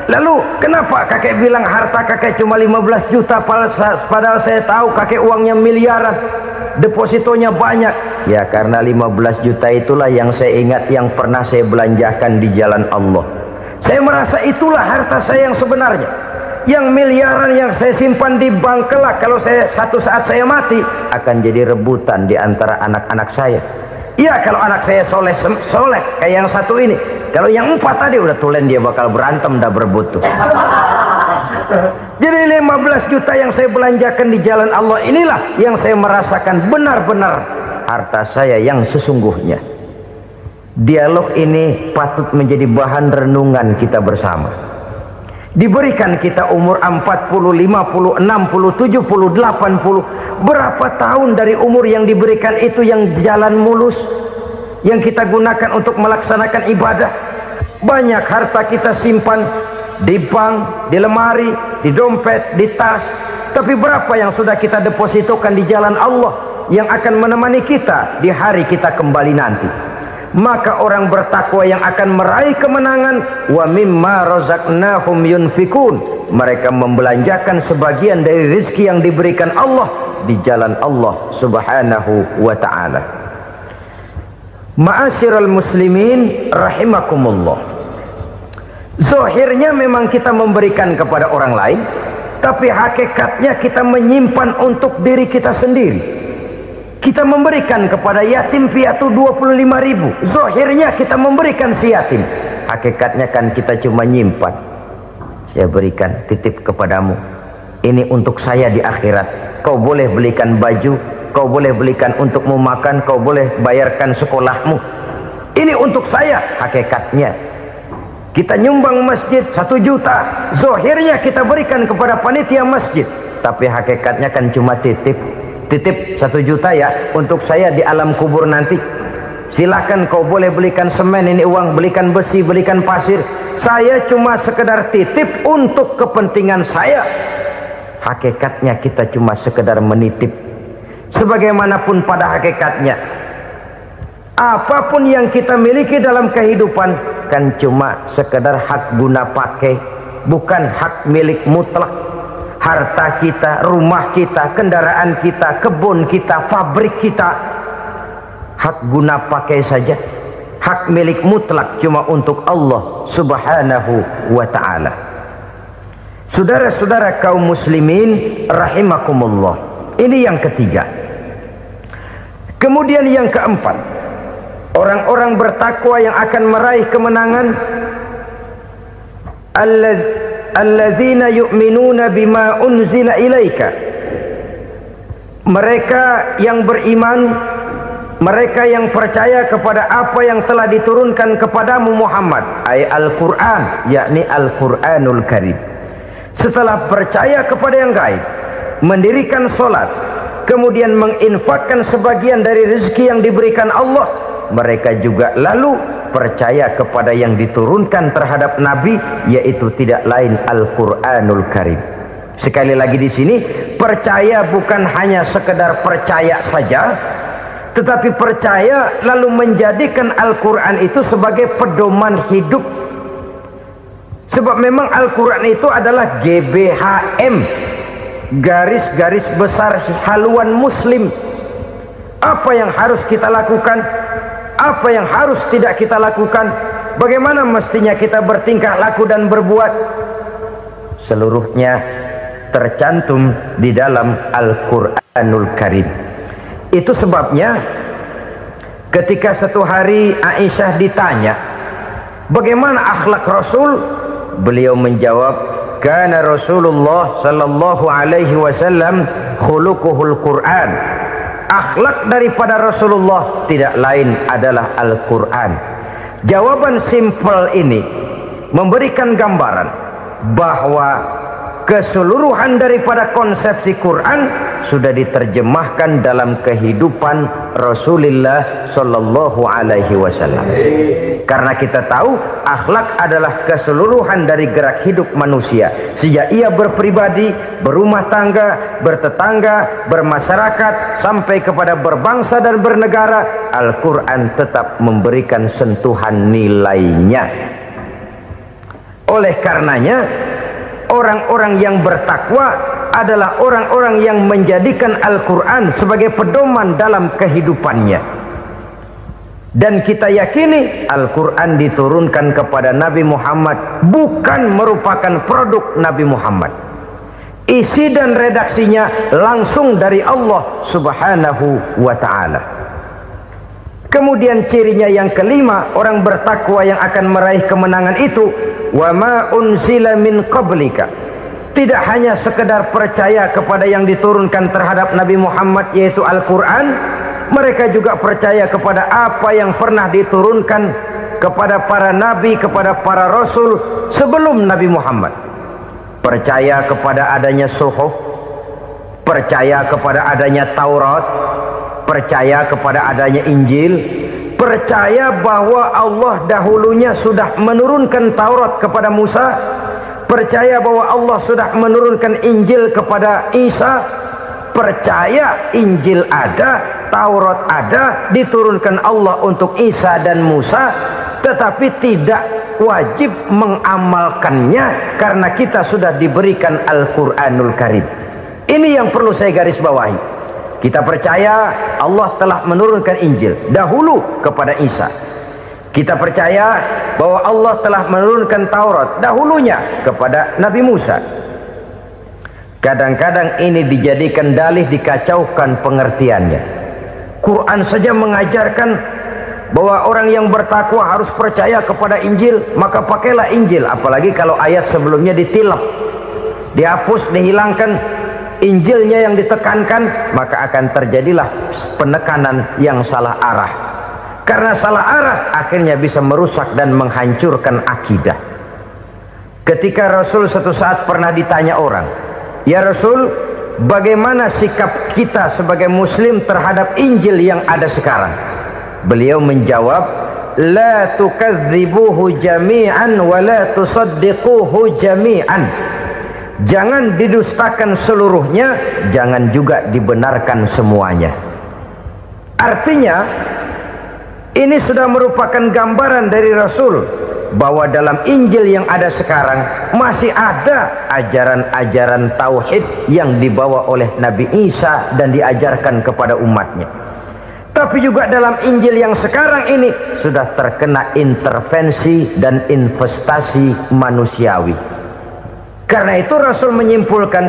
Lalu kenapa kakek bilang harta kakek cuma 15 juta padahal saya tahu kakek uangnya miliaran, depositonya banyak? Ya karena 15 juta itulah yang saya ingat yang pernah saya belanjakan di jalan Allah. Saya merasa itulah harta saya yang sebenarnya. Yang miliaran yang saya simpan di bank kelak, kalau satu saat saya mati, akan jadi rebutan di antara anak-anak saya. Iya kalau anak saya soleh kayak yang 1 ini. Kalau yang 4 tadi udah tulen dia bakal berantem, dah berebut tuh. Jadi 15 juta yang saya belanjakan di jalan Allah inilah yang saya merasakan benar-benar harta saya yang sesungguhnya. Dialog ini patut menjadi bahan renungan kita bersama. Diberikan kita umur 40, 50, 60, 70, 80. Berapa tahun dari umur yang diberikan itu yang jalan mulus, yang kita gunakan untuk melaksanakan ibadah? Banyak harta kita simpan di bank, di lemari, di dompet, di tas. Tapi berapa yang sudah kita depositokan di jalan Allah yang akan menemani kita di hari kita kembali nanti? Maka orang bertakwa yang akan meraih kemenangan, wa mimma razaqnahum yunfikun. Mereka membelanjakan sebagian dari rezeki yang diberikan Allah di jalan Allah subhanahu wa ta'ala. Ma'asyiral muslimin rahimakumullah, zahirnya memang kita memberikan kepada orang lain, tapi hakikatnya kita menyimpan untuk diri kita sendiri. Kita memberikan kepada yatim piatu 25.000, zahirnya kita memberikan si yatim, hakikatnya kan kita cuma nyimpan. Saya berikan, titip kepadamu, ini untuk saya di akhirat. Kau boleh belikan baju, kau boleh belikan untukmu makan, kau boleh bayarkan sekolahmu, ini untuk saya. Hakikatnya kita nyumbang masjid 1 juta, zahirnya kita berikan kepada panitia masjid, tapi hakikatnya kan cuma titip 1 juta ya, untuk saya di alam kubur nanti. Silahkan kau boleh belikan semen, ini uang, belikan besi, belikan pasir, saya cuma sekedar titip untuk kepentingan saya. Hakikatnya kita cuma sekedar menitip. Sebagaimanapun pada hakikatnya, apapun yang kita miliki dalam kehidupan kan cuma sekedar hak guna pakai, bukan hak milik mutlak. Harta kita, rumah kita, kendaraan kita, kebun kita, pabrik kita, hak guna pakai saja. Hak milik mutlak cuma untuk Allah subhanahu wa ta'ala. Saudara-saudara kaum muslimin rahimakumullah, ini yang ketiga. Kemudian yang keempat, orang-orang bertakwa yang akan meraih kemenangan, allazina yu'minuna bima unzila ilaika, mereka yang beriman, mereka yang percaya kepada apa yang telah diturunkan kepadamu Muhammad, ay Al-Quran, yakni Al-Quranul Karim. Setelah percaya kepada yang gaib, mendirikan solat, kemudian menginfakkan sebagian dari rezeki yang diberikan Allah, mereka juga lalu percaya kepada yang diturunkan terhadap Nabi, yaitu tidak lain Al-Quranul Karim. Sekali lagi di sini, percaya bukan hanya sekedar percaya saja, tetapi percaya lalu menjadikan Al-Quran itu sebagai pedoman hidup. Sebab memang Al-Quran itu adalah GBHM, garis-garis besar haluan muslim. Apa yang harus kita lakukan, apa yang harus tidak kita lakukan, bagaimana mestinya kita bertingkah laku dan berbuat, seluruhnya tercantum di dalam Al-Quranul Karim. Itu sebabnya ketika satu hari Aisyah ditanya bagaimana akhlak Rasul, beliau menjawab, kana Rasulullah sallallahu alaihi wasallam khuluquhul Quran. Akhlak daripada Rasulullah tidak lain adalah Al-Quran. Jawaban simpel ini memberikan gambaran bahwa keseluruhan daripada konsepsi Quran sudah diterjemahkan dalam kehidupan Rasulullah sallallahu alaihi wasallam. Karena kita tahu akhlak adalah keseluruhan dari gerak hidup manusia, sejak ia berpribadi, berumah tangga, bertetangga, bermasyarakat, sampai kepada berbangsa dan bernegara. Al-Quran tetap memberikan sentuhan nilainya. Oleh karenanya, orang-orang yang bertakwa adalah orang-orang yang menjadikan Al-Quran sebagai pedoman dalam kehidupannya. Dan kita yakini Al-Quran diturunkan kepada Nabi Muhammad bukan merupakan produk Nabi Muhammad. Isi dan redaksinya langsung dari Allah subhanahu wa ta'ala. Kemudian cirinya yang kelima, orang bertakwa yang akan meraih kemenangan itu, wa ma unzila min qablika. Tidak hanya sekedar percaya kepada yang diturunkan terhadap Nabi Muhammad, yaitu Al-Quran, mereka juga percaya kepada apa yang pernah diturunkan kepada para nabi, kepada para rasul sebelum Nabi Muhammad. Percaya kepada adanya suhuf, percaya kepada adanya Taurat, percaya kepada adanya Injil, percaya bahwa Allah dahulunya sudah menurunkan Taurat kepada Musa, percaya bahwa Allah sudah menurunkan Injil kepada Isa, percaya Injil ada, Taurat ada, diturunkan Allah untuk Isa dan Musa, tetapi tidak wajib mengamalkannya karena kita sudah diberikan Al-Quranul Karim. Ini yang perlu saya garis bawahi. Kita percaya Allah telah menurunkan Injil dahulu kepada Isa. Kita percaya bahwa Allah telah menurunkan Taurat dahulunya kepada Nabi Musa. Kadang-kadang ini dijadikan dalih, dikacaukan pengertiannya. Quran saja mengajarkan bahwa orang yang bertakwa harus percaya kepada Injil, maka pakailah Injil. Apalagi kalau ayat sebelumnya ditilap, dihapus, dihilangkan, Injilnya yang ditekankan, maka akan terjadilah penekanan yang salah arah. Karena salah arah akhirnya bisa merusak dan menghancurkan akidah. Ketika Rasul suatu saat pernah ditanya orang, "Ya Rasul, bagaimana sikap kita sebagai muslim terhadap Injil yang ada sekarang?" Beliau menjawab, "La tukadzibuhu jami'an wa la tusaddiquhu jami'an." Jangan didustakan seluruhnya, jangan juga dibenarkan semuanya. Artinya, ini sudah merupakan gambaran dari Rasul bahwa dalam Injil yang ada sekarang masih ada ajaran-ajaran tauhid yang dibawa oleh Nabi Isa dan diajarkan kepada umatnya. Tapi juga dalam Injil yang sekarang ini sudah terkena intervensi dan investasi manusiawi. Karena itu Rasul menyimpulkan,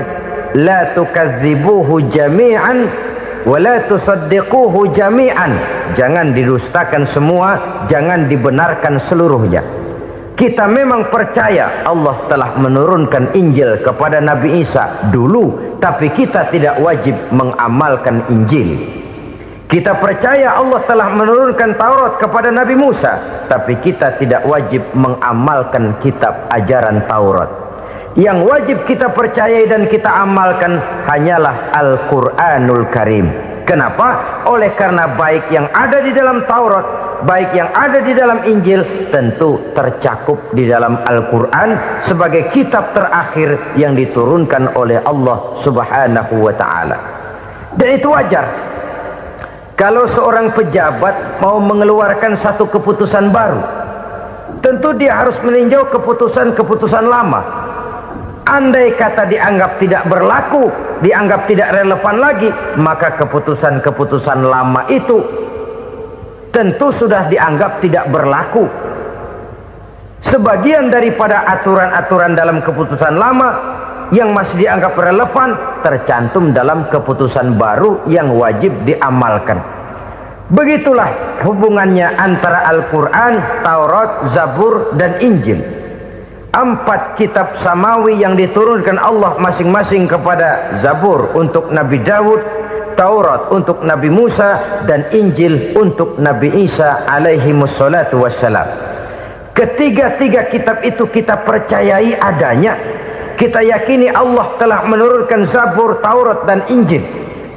la tukadzibuhu jami'an wa la tusaddiquhu jami'an. Jangan didustakan semua, jangan dibenarkan seluruhnya. Kita memang percaya Allah telah menurunkan Injil kepada Nabi Isa dulu, tapi kita tidak wajib mengamalkan Injil. Kita percaya Allah telah menurunkan Taurat kepada Nabi Musa, tapi kita tidak wajib mengamalkan kitab ajaran Taurat. Yang wajib kita percayai dan kita amalkan hanyalah Al-Quranul Karim. Kenapa? Oleh karena baik yang ada di dalam Taurat, baik yang ada di dalam Injil, tentu tercakup di dalam Al-Quran sebagai kitab terakhir yang diturunkan oleh Allah Subhanahu wa Ta'ala. Dan itu wajar. Kalau seorang pejabat mau mengeluarkan satu keputusan baru, tentu dia harus meninjau keputusan-keputusan lama. Andai kata dianggap tidak berlaku, dianggap tidak relevan lagi, maka keputusan-keputusan lama itu tentu sudah dianggap tidak berlaku. Sebagian daripada aturan-aturan dalam keputusan lama yang masih dianggap relevan tercantum dalam keputusan baru yang wajib diamalkan. Begitulah hubungannya antara Al-Quran, Taurat, Zabur, dan Injil. 4 kitab samawi yang diturunkan Allah masing-masing kepada Zabur untuk Nabi Daud, Taurat untuk Nabi Musa, dan Injil untuk Nabi Isa alaihi wassalatu wassalam. Ketiga-tiga kitab itu kita percayai adanya. Kita yakini Allah telah menurunkan Zabur, Taurat, dan Injil,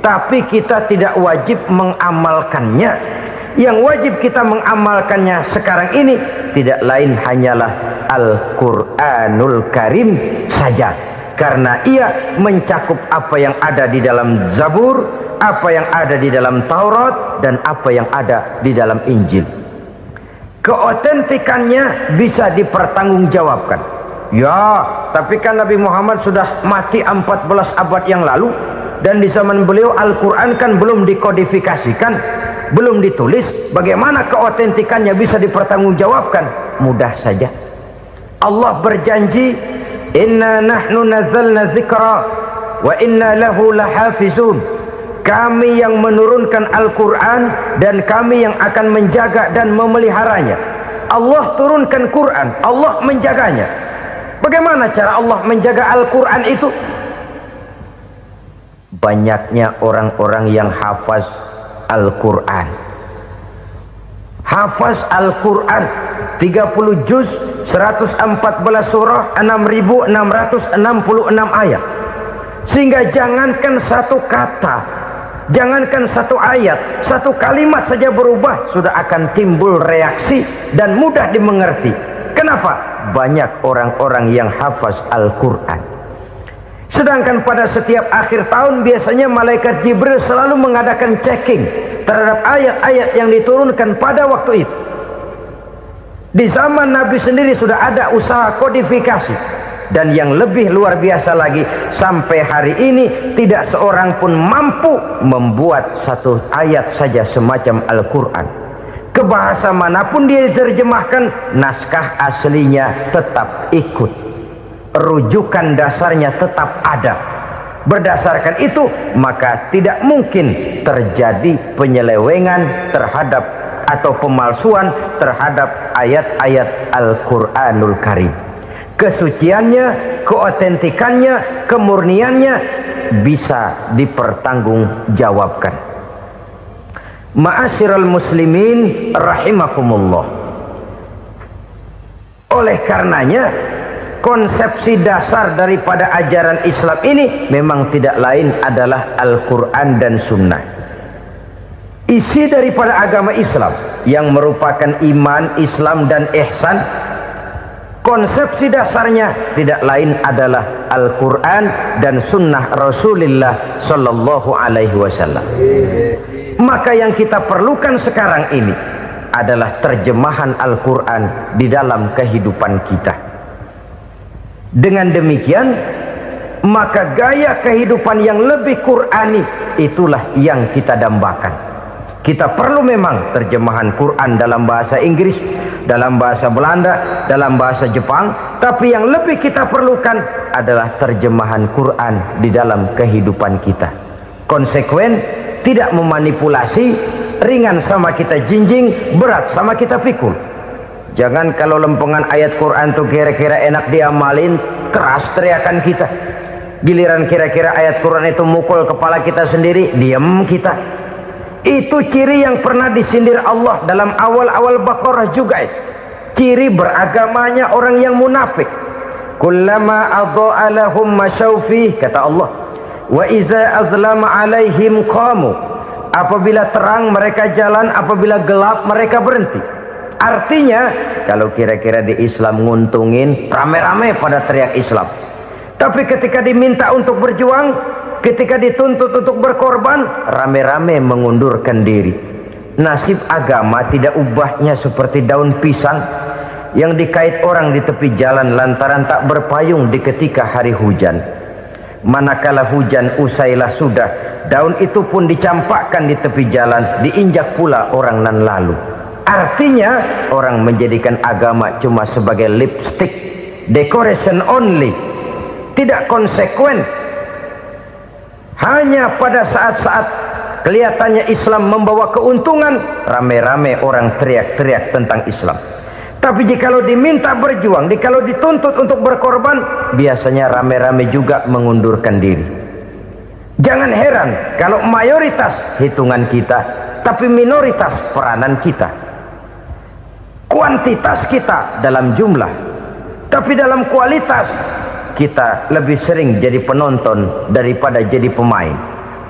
tapi kita tidak wajib mengamalkannya. Yang wajib kita mengamalkannya sekarang ini tidak lain hanyalah Al-Quranul Karim saja, karena ia mencakup apa yang ada di dalam Zabur, apa yang ada di dalam Taurat, dan apa yang ada di dalam Injil. Keotentikannya bisa dipertanggungjawabkan. Ya, tapi kan Nabi Muhammad sudah mati 14 abad yang lalu, dan di zaman beliau Al-Quran kan belum dikodifikasikan, belum ditulis. Bagaimana keotentikannya bisa dipertanggungjawabkan? Mudah saja. Allah berjanji, inna nahnu nazzalna dzikra wa inna lahu lahafizun. Kami yang menurunkan Al-Quran dan kami yang akan menjaga dan memeliharanya. Allah turunkan Quran, Allah menjaganya. Bagaimana cara Allah menjaga Al-Quran itu? Banyaknya orang-orang yang hafaz Al-Quran. Hafaz Al-Quran 30 juz, 114 surah, 6666 ayat. Sehingga jangankan satu kata, jangankan satu ayat, satu kalimat saja berubah sudah akan timbul reaksi dan mudah dimengerti. Kenapa? Banyak orang-orang yang hafaz Al-Quran. Sedangkan pada setiap akhir tahun biasanya malaikat Jibril selalu mengadakan checking terhadap ayat-ayat yang diturunkan pada waktu itu. Di zaman Nabi sendiri sudah ada usaha kodifikasi. Dan yang lebih luar biasa lagi, sampai hari ini tidak seorang pun mampu membuat satu ayat saja semacam Al-Quran. Ke bahasa manapun dia diterjemahkan, naskah aslinya tetap ikut, rujukan dasarnya tetap ada. Berdasarkan itu, maka tidak mungkin terjadi penyelewengan terhadap atau pemalsuan terhadap ayat-ayat Al-Quranul Karim. Kesuciannya, keotentikannya, kemurniannya bisa dipertanggungjawabkan. Ma'asyiral muslimin rahimakumullah. Oleh karenanya, konsepsi dasar daripada ajaran Islam ini memang tidak lain adalah Al-Quran dan Sunnah. Isi daripada agama Islam yang merupakan iman, Islam dan ihsan, konsepsi dasarnya tidak lain adalah Al-Quran dan Sunnah Rasulullah Sallallahu Alaihi Wasallam. Maka yang kita perlukan sekarang ini adalah terjemahan Al-Quran di dalam kehidupan kita. Dengan demikian, maka gaya kehidupan yang lebih Qurani itulah yang kita dambakan. Kita perlu memang terjemahan Quran dalam bahasa Inggris, dalam bahasa Belanda, dalam bahasa Jepang, tapi yang lebih kita perlukan adalah terjemahan Quran di dalam kehidupan kita. Konsekuen, tidak memanipulasi, ringan sama kita jinjing, berat sama kita pikul. Jangan kalau lempengan ayat Quran tuh kira-kira enak diamalin, keras teriakan kita. Giliran kira-kira ayat Quran itu mukul kepala kita sendiri, diam kita. Itu ciri yang pernah disindir Allah dalam awal-awal Baqarah juga. Ciri beragamanya orang yang munafik. Kullama adha'a lahum masyawfih, kata Allah. Wa iza azlama alaihim qamu. Apabila terang mereka jalan, apabila gelap mereka berhenti. Artinya, kalau kira-kira di Islam nguntungin, rame-rame pada teriak Islam. Tapi ketika diminta untuk berjuang, ketika dituntut untuk berkorban, rame-rame mengundurkan diri. Nasib agama tidak ubahnya seperti daun pisang yang dikait orang di tepi jalan lantaran tak berpayung di ketika hari hujan. Manakala hujan usailah sudah, daun itu pun dicampakkan di tepi jalan, diinjak pula orang nan lalu. Artinya, orang menjadikan agama cuma sebagai lipstick, decoration only, tidak konsekuen. Hanya pada saat-saat kelihatannya Islam membawa keuntungan, rame-rame orang teriak-teriak tentang Islam. Tapi jikalau diminta berjuang, jikalau dituntut untuk berkorban, biasanya rame-rame juga mengundurkan diri. Jangan heran kalau mayoritas hitungan kita, tapi minoritas peranan kita. Kuantitas kita dalam jumlah, tapi dalam kualitas kita lebih sering jadi penonton daripada jadi pemain.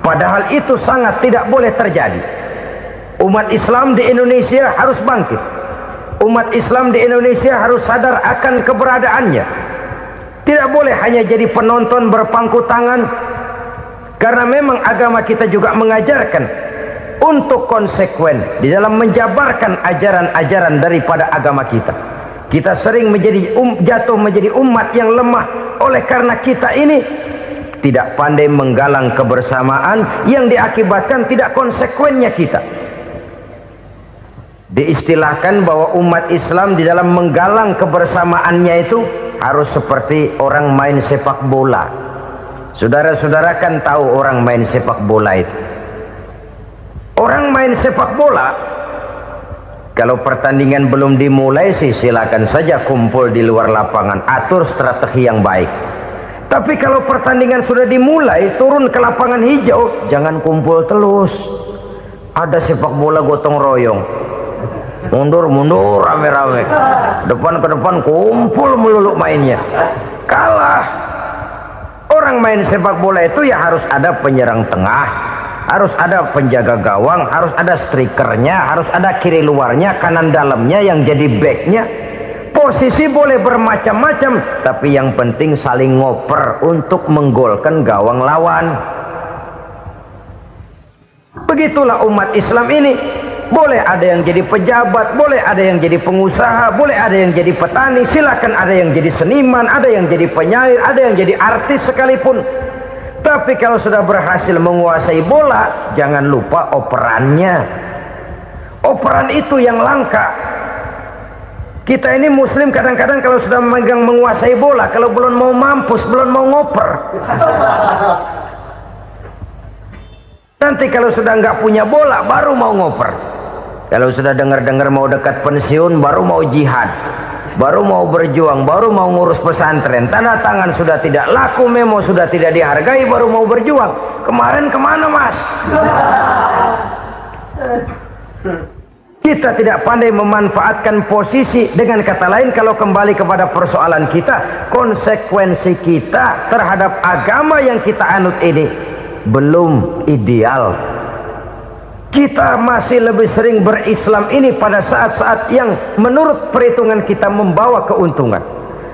Padahal itu sangat tidak boleh terjadi. Umat Islam di Indonesia harus bangkit. Umat Islam di Indonesia harus sadar akan keberadaannya. Tidak boleh hanya jadi penonton berpangku tangan, karena memang agama kita juga mengajarkan untuk konsekuen di dalam menjabarkan ajaran-ajaran daripada agama kita. Kita sering jatuh menjadi umat yang lemah oleh karena kita ini tidak pandai menggalang kebersamaan yang diakibatkan tidak konsekuennya kita. Diistilahkan bahwa umat Islam di dalam menggalang kebersamaannya itu harus seperti orang main sepak bola. Saudara-saudara kan tahu orang main sepak bola itu. Orang main sepak bola, kalau pertandingan belum dimulai sih silakan saja kumpul di luar lapangan, atur strategi yang baik. Tapi kalau pertandingan sudah dimulai, turun ke lapangan hijau, jangan kumpul terus. Ada sepak bola gotong royong, mundur-mundur rame-rame, depan ke depan kumpul melulu mainnya. Kalah. Orang main sepak bola itu ya harus ada penyerang tengah, harus ada penjaga gawang, harus ada strikernya, harus ada kiri luarnya, kanan dalamnya yang jadi backnya. Posisi boleh bermacam-macam, tapi yang penting saling ngoper untuk menggolkan gawang lawan. Begitulah umat Islam ini. Boleh ada yang jadi pejabat, boleh ada yang jadi pengusaha, boleh ada yang jadi petani, silakan ada yang jadi seniman, ada yang jadi penyair, ada yang jadi artis sekalipun. Tapi kalau sudah berhasil menguasai bola, jangan lupa operannya. Operan itu yang langka. Kita ini muslim kadang-kadang kalau sudah memegang menguasai bola, kalau belum mau mampus, belum mau ngoper. Nanti kalau sudah nggak punya bola, baru mau ngoper. Kalau sudah dengar-dengar mau dekat pensiun, baru mau jihad, baru mau berjuang, baru mau ngurus pesantren. Tanda tangan sudah tidak laku, memo sudah tidak dihargai, baru mau berjuang. Kemarin kemana, Mas? Kita tidak pandai memanfaatkan posisi. Dengan kata lain, kalau kembali kepada persoalan kita, konsekuensi kita terhadap agama yang kita anut ini belum ideal. Kita masih lebih sering berislam ini pada saat-saat yang menurut perhitungan kita membawa keuntungan.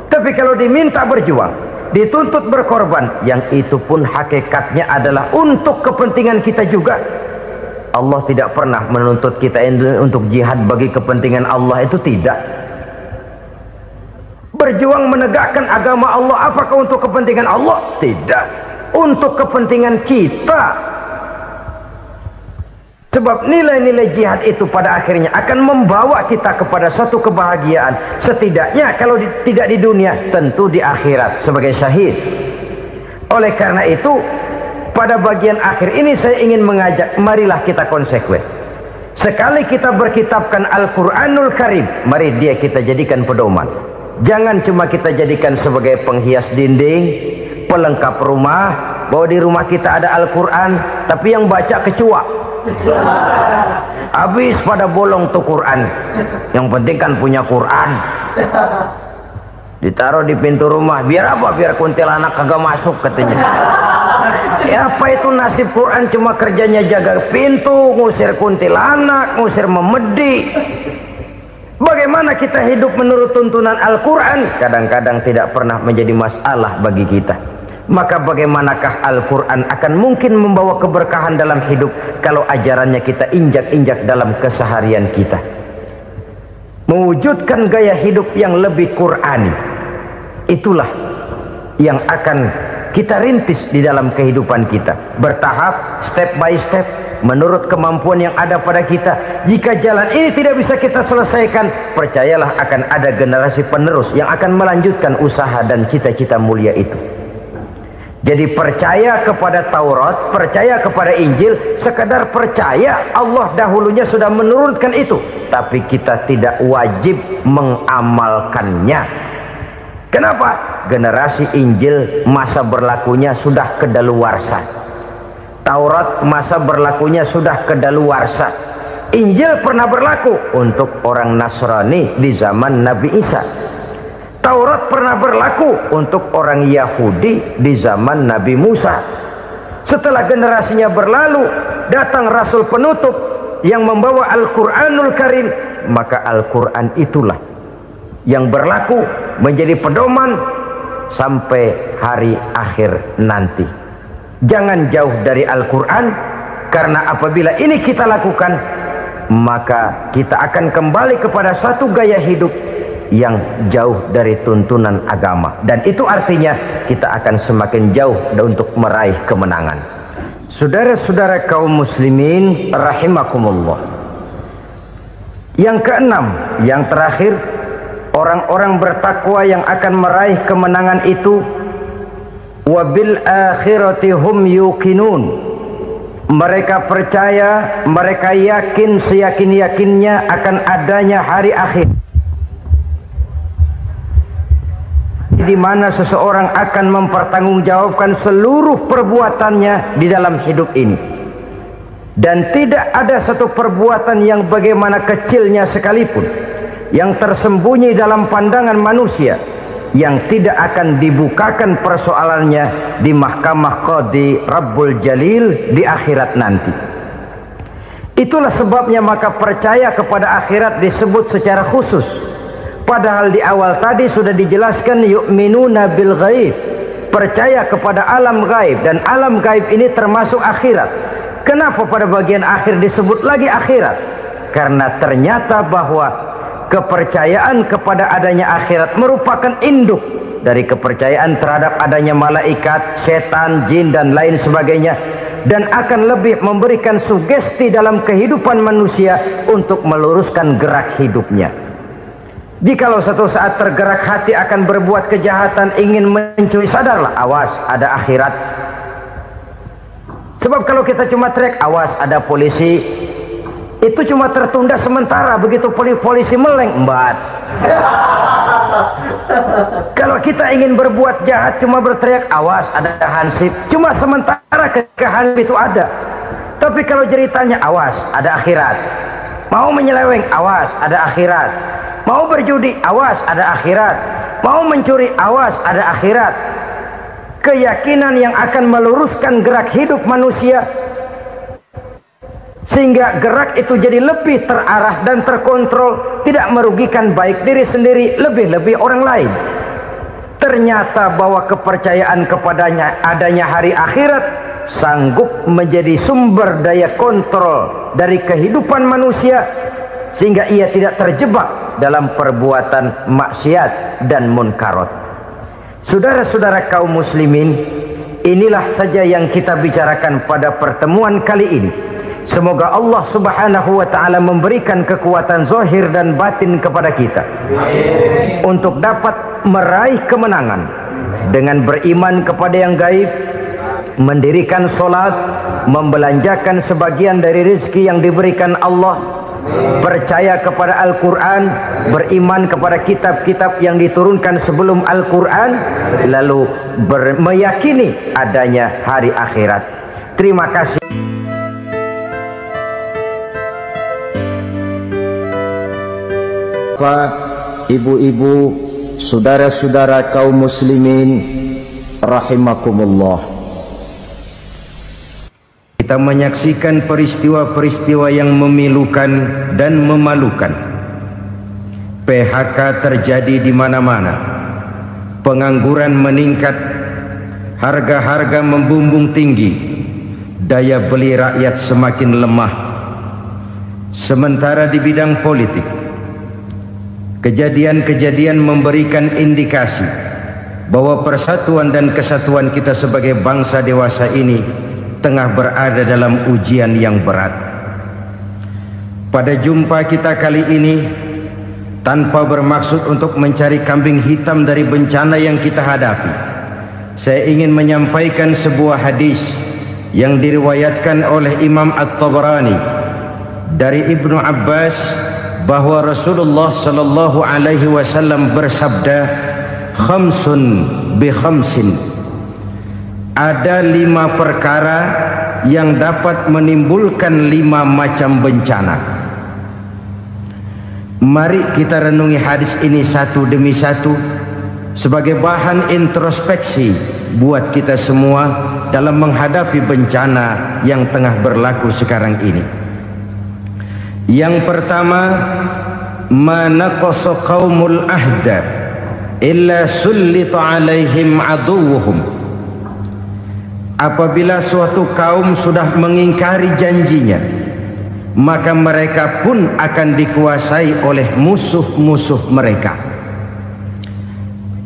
Tapi kalau diminta berjuang, dituntut berkorban, yang itu pun hakikatnya adalah untuk kepentingan kita juga. Allah tidak pernah menuntut kita untuk jihad bagi kepentingan Allah, itu tidak. Berjuang menegakkan agama Allah, apakah untuk kepentingan Allah? Tidak. Untuk kepentingan kita. Sebab nilai-nilai jihad itu pada akhirnya akan membawa kita kepada satu kebahagiaan. Setidaknya kalau tidak di dunia, tentu di akhirat sebagai syahid. Oleh karena itu, pada bagian akhir ini saya ingin mengajak, marilah kita konsekuen. Sekali kita berkitabkan Al-Quranul Karim, mari dia kita jadikan pedoman. Jangan cuma kita jadikan sebagai penghias dinding, pelengkap rumah, bahwa di rumah kita ada Al-Quran, tapi yang baca kecoa. Habis pada bolong tuh Quran. Yang penting kan punya Quran. Ditaruh di pintu rumah, biar apa? Biar kuntilanak kagak masuk katanya. Ya apa itu nasib Quran, cuma kerjanya jaga pintu, ngusir kuntilanak, ngusir memedi. Bagaimana kita hidup menurut tuntunan Al-Quran? Kadang-kadang tidak pernah menjadi masalah bagi kita. Maka bagaimanakah Al-Quran akan mungkin membawa keberkahan dalam hidup kalau ajarannya kita injak-injak dalam keseharian kita? Mewujudkan gaya hidup yang lebih Qurani, itulah yang akan kita rintis di dalam kehidupan kita, bertahap, step by step, menurut kemampuan yang ada pada kita. Jika jalan ini tidak bisa kita selesaikan, percayalah akan ada generasi penerus yang akan melanjutkan usaha dan cita-cita mulia itu. Jadi percaya kepada Taurat, percaya kepada Injil, sekedar percaya Allah dahulunya sudah menurunkan itu, tapi kita tidak wajib mengamalkannya. Kenapa? Generasi Injil masa berlakunya sudah kedaluarsa. Taurat masa berlakunya sudah kedaluarsa. Injil pernah berlaku untuk orang Nasrani di zaman Nabi Isa. Taurat pernah berlaku untuk orang Yahudi di zaman Nabi Musa. Setelah generasinya berlalu, datang Rasul penutup yang membawa Al-Quranul Karim, maka Al-Quran itulah yang berlaku menjadi pedoman sampai hari akhir nanti. Jangan jauh dari Al-Quran, karena apabila ini kita lakukan, maka kita akan kembali kepada satu gaya hidup yang jauh dari tuntunan agama, dan itu artinya kita akan semakin jauh untuk meraih kemenangan. Saudara-saudara kaum muslimin rahimakumullah, yang keenam, yang terakhir, orang-orang bertakwa yang akan meraih kemenangan itu wabil akhirati hum yuqinun. Mereka percaya, mereka yakin seyakin-yakinnya akan adanya hari akhir, di mana seseorang akan mempertanggungjawabkan seluruh perbuatannya di dalam hidup ini, dan tidak ada satu perbuatan yang bagaimana kecilnya sekalipun yang tersembunyi dalam pandangan manusia yang tidak akan dibukakan persoalannya di mahkamah Qadi Rabbul Jalil di akhirat nanti. Itulah sebabnya maka percaya kepada akhirat disebut secara khusus. Padahal di awal tadi sudah dijelaskan yu'minuna bil ghaib, percaya kepada alam gaib, dan alam gaib ini termasuk akhirat. Kenapa pada bagian akhir disebut lagi akhirat? karena ternyata bahwa kepercayaan kepada adanya akhirat merupakan induk dari kepercayaan terhadap adanya malaikat, setan, jin dan lain sebagainya, dan akan lebih memberikan sugesti dalam kehidupan manusia untuk meluruskan gerak hidupnya. Jikalau satu saat tergerak hati akan berbuat kejahatan, ingin mencuri, sadarlah, awas ada akhirat. Sebab kalau kita cuma teriak awas ada polisi, itu cuma tertunda sementara, begitu polisi meleng embat. Kalau kita ingin berbuat jahat cuma berteriak awas ada hansip, cuma sementara ketika hansip itu ada. Tapi kalau ceritanya awas ada akhirat, mau menyeleweng awas ada akhirat, mau berjudi awas ada akhirat, mau mencuri awas ada akhirat. Keyakinan yang akan meluruskan gerak hidup manusia sehingga gerak itu jadi lebih terarah dan terkontrol, tidak merugikan baik diri sendiri, lebih-lebih orang lain. Ternyata bahwa kepercayaan kepadanya adanya hari akhirat sanggup menjadi sumber daya kontrol dari kehidupan manusia, sehingga ia tidak terjebak dalam perbuatan maksiat dan munkarat. Saudara-saudara kaum muslimin, inilah saja yang kita bicarakan pada pertemuan kali ini. Semoga Allah subhanahu wa ta'ala memberikan kekuatan zahir dan batin kepada kita untuk dapat meraih kemenangan dengan beriman kepada yang gaib, mendirikan solat, membelanjakan sebagian dari rezeki yang diberikan Allah, percaya kepada Al-Quran, beriman kepada kitab-kitab yang diturunkan sebelum Al-Quran, lalu meyakini adanya hari akhirat. Terima kasih. Ibu-ibu, saudara-saudara kaum muslimin rahimakumullah, kita menyaksikan peristiwa-peristiwa yang memilukan dan memalukan. PHK terjadi di mana-mana, pengangguran meningkat, harga-harga membumbung tinggi, daya beli rakyat semakin lemah. Sementara di bidang politik, kejadian-kejadian memberikan indikasi bahwa persatuan dan kesatuan kita sebagai bangsa dewasa ini tengah berada dalam ujian yang berat. Pada jumpa kita kali ini, tanpa bermaksud untuk mencari kambing hitam dari bencana yang kita hadapi, saya ingin menyampaikan sebuah hadis yang diriwayatkan oleh Imam At-Tabarani dari Ibnu Abbas, bahwa Rasulullah sallallahu alaihi wasallam bersabda, khamsun bi khamsin, ada 5 perkara yang dapat menimbulkan 5 macam bencana. Mari kita renungi hadis ini satu demi satu sebagai bahan introspeksi buat kita semua dalam menghadapi bencana yang tengah berlaku sekarang ini. Yang pertama, manaqasa qaumul ahda illa sullita alaihim aduwuhum. Apabila suatu kaum sudah mengingkari janjinya, maka mereka pun akan dikuasai oleh musuh-musuh mereka.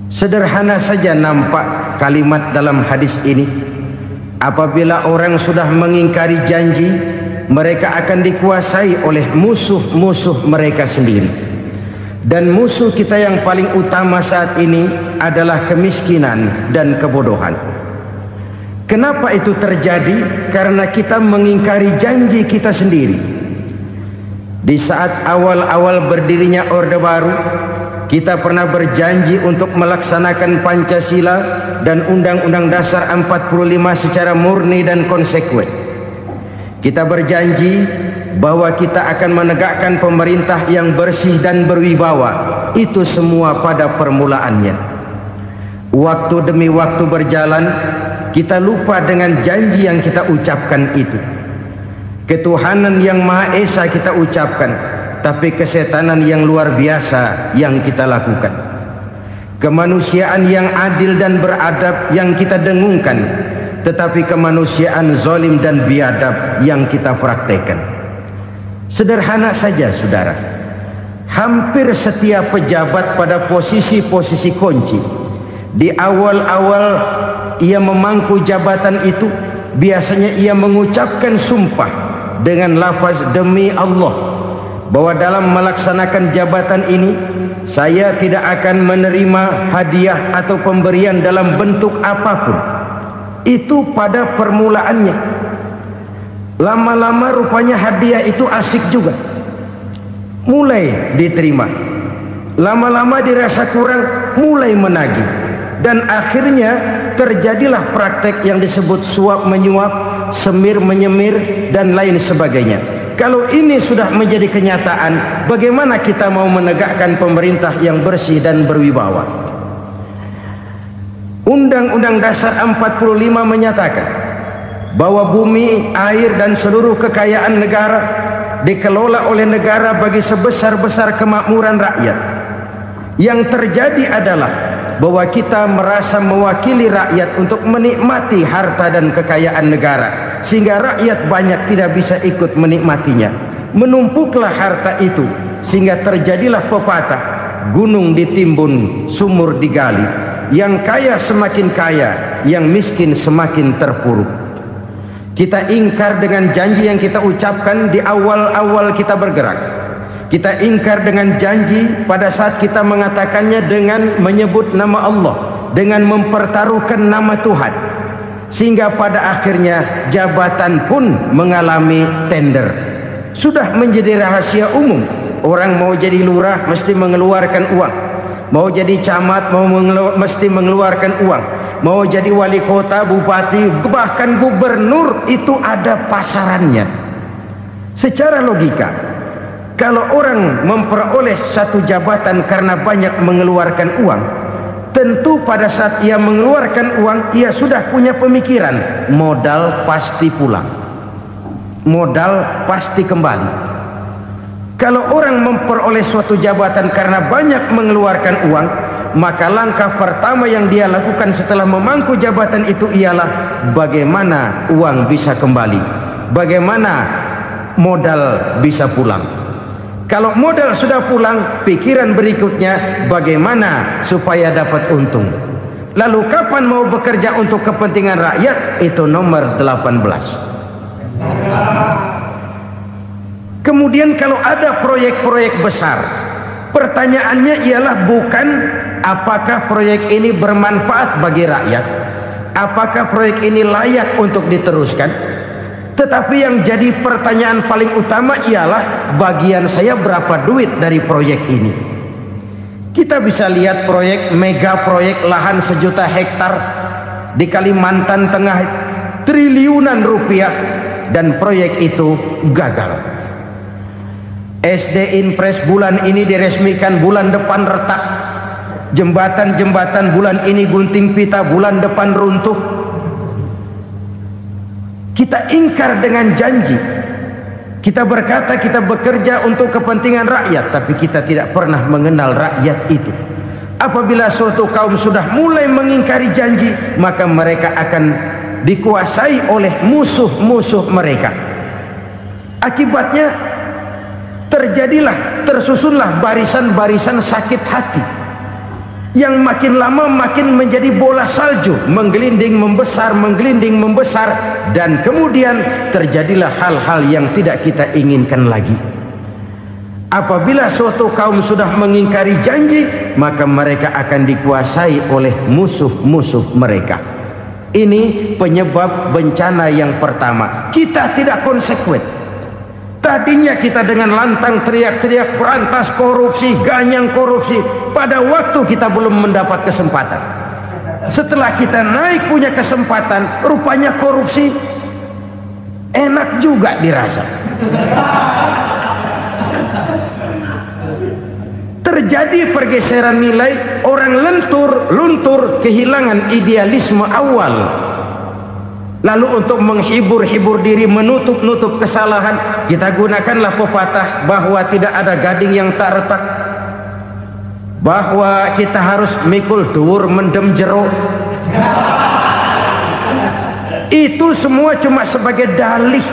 Sederhana saja nampak kalimat dalam hadis ini. Apabila orang sudah mengingkari janji, mereka akan dikuasai oleh musuh-musuh mereka sendiri. Dan musuh kita yang paling utama saat ini adalah kemiskinan dan kebodohan. Kenapa itu terjadi? Karena kita mengingkari janji kita sendiri. Di saat awal-awal berdirinya Orde Baru, kita pernah berjanji untuk melaksanakan Pancasila dan Undang-Undang Dasar 45 secara murni dan konsekuen. Kita berjanji bahwa kita akan menegakkan pemerintah yang bersih dan berwibawa. Itu semua pada permulaannya. Waktu demi waktu berjalan, kita lupa dengan janji yang kita ucapkan itu. Ketuhanan yang Maha Esa kita ucapkan, tapi kesetanan yang luar biasa yang kita lakukan. Kemanusiaan yang adil dan beradab yang kita dengungkan, tetapi kemanusiaan zalim dan biadab yang kita praktekkan. Sederhana saja saudara, hampir setiap pejabat pada posisi-posisi kunci, di awal-awal ia memangku jabatan itu, biasanya ia mengucapkan sumpah dengan lafaz demi Allah, bahwa dalam melaksanakan jabatan ini saya tidak akan menerima hadiah atau pemberian dalam bentuk apapun. Itu pada permulaannya. Lama-lama rupanya hadiah itu asik juga, mulai diterima. Lama-lama dirasa kurang, mulai menagih. Dan akhirnya terjadilah praktek yang disebut suap menyuap, semir menyemir, dan lain sebagainya. Kalau ini sudah menjadi kenyataan, bagaimana kita mau menegakkan pemerintah yang bersih dan berwibawa? Undang-Undang Dasar 45 menyatakan bahwa bumi, air, dan seluruh kekayaan negara dikelola oleh negara bagi sebesar-besar kemakmuran rakyat. Yang terjadi adalah bahwa kita merasa mewakili rakyat untuk menikmati harta dan kekayaan negara, sehingga rakyat banyak tidak bisa ikut menikmatinya. Menumpuklah harta itu sehingga terjadilah pepatah, gunung ditimbun, sumur digali. Yang kaya semakin kaya, yang miskin semakin terpuruk. Kita ingkar dengan janji yang kita ucapkan di awal-awal kita bergerak. Kita ingkar dengan janji pada saat kita mengatakannya dengan menyebut nama Allah, dengan mempertaruhkan nama Tuhan. Sehingga pada akhirnya jabatan pun mengalami tender. Sudah menjadi rahasia umum. Orang mau jadi lurah mesti mengeluarkan uang. Mau jadi camat mesti mengeluarkan uang. Mau jadi wali kota, bupati, bahkan gubernur, itu ada pasarannya. Secara logika, kalau orang memperoleh satu jabatan karena banyak mengeluarkan uang, tentu pada saat ia mengeluarkan uang, ia sudah punya pemikiran, modal pasti pulang, modal pasti kembali. Kalau orang memperoleh suatu jabatan karena banyak mengeluarkan uang, maka langkah pertama yang dia lakukan setelah memangku jabatan itu ialah bagaimana uang bisa kembali, bagaimana modal bisa pulang. Kalau modal sudah pulang, pikiran berikutnya bagaimana supaya dapat untung. Lalu kapan mau bekerja untuk kepentingan rakyat? Itu nomor 18. Kemudian kalau ada proyek-proyek besar, pertanyaannya ialah bukan apakah proyek ini bermanfaat bagi rakyat, apakah proyek ini layak untuk diteruskan, tetapi yang jadi pertanyaan paling utama ialah bagian saya berapa duit dari proyek ini. Kita bisa lihat proyek, mega proyek lahan 1 juta hektar di Kalimantan Tengah, triliunan rupiah, dan proyek itu gagal. SD Impres bulan ini diresmikan, bulan depan retak. Jembatan-jembatan bulan ini gunting pita, bulan depan runtuh. Kita ingkar dengan janji. Kita berkata kita bekerja untuk kepentingan rakyat, tapi kita tidak pernah mengenal rakyat itu. Apabila suatu kaum sudah mulai mengingkari janji, maka mereka akan dikuasai oleh musuh-musuh mereka. Akibatnya tersusunlah barisan-barisan sakit hati yang makin lama makin menjadi bola salju, menggelinding membesar, dan kemudian terjadilah hal-hal yang tidak kita inginkan lagi. Apabila suatu kaum sudah mengingkari janji, maka mereka akan dikuasai oleh musuh-musuh mereka. Ini penyebab bencana yang pertama. Kita tidak konsekuen. Tadinya kita dengan lantang teriak-teriak berantas korupsi, ganyang korupsi. Pada waktu kita belum mendapat kesempatan. Setelah kita naik punya kesempatan, rupanya korupsi enak juga dirasa. Terjadi pergeseran nilai, orang luntur, kehilangan idealisme awal. Lalu untuk menghibur diri, menutup kesalahan, kita gunakanlah pepatah bahwa tidak ada gading yang tak retak, bahwa kita harus mikul dhuwur mendem jero. Itu semua cuma sebagai dalih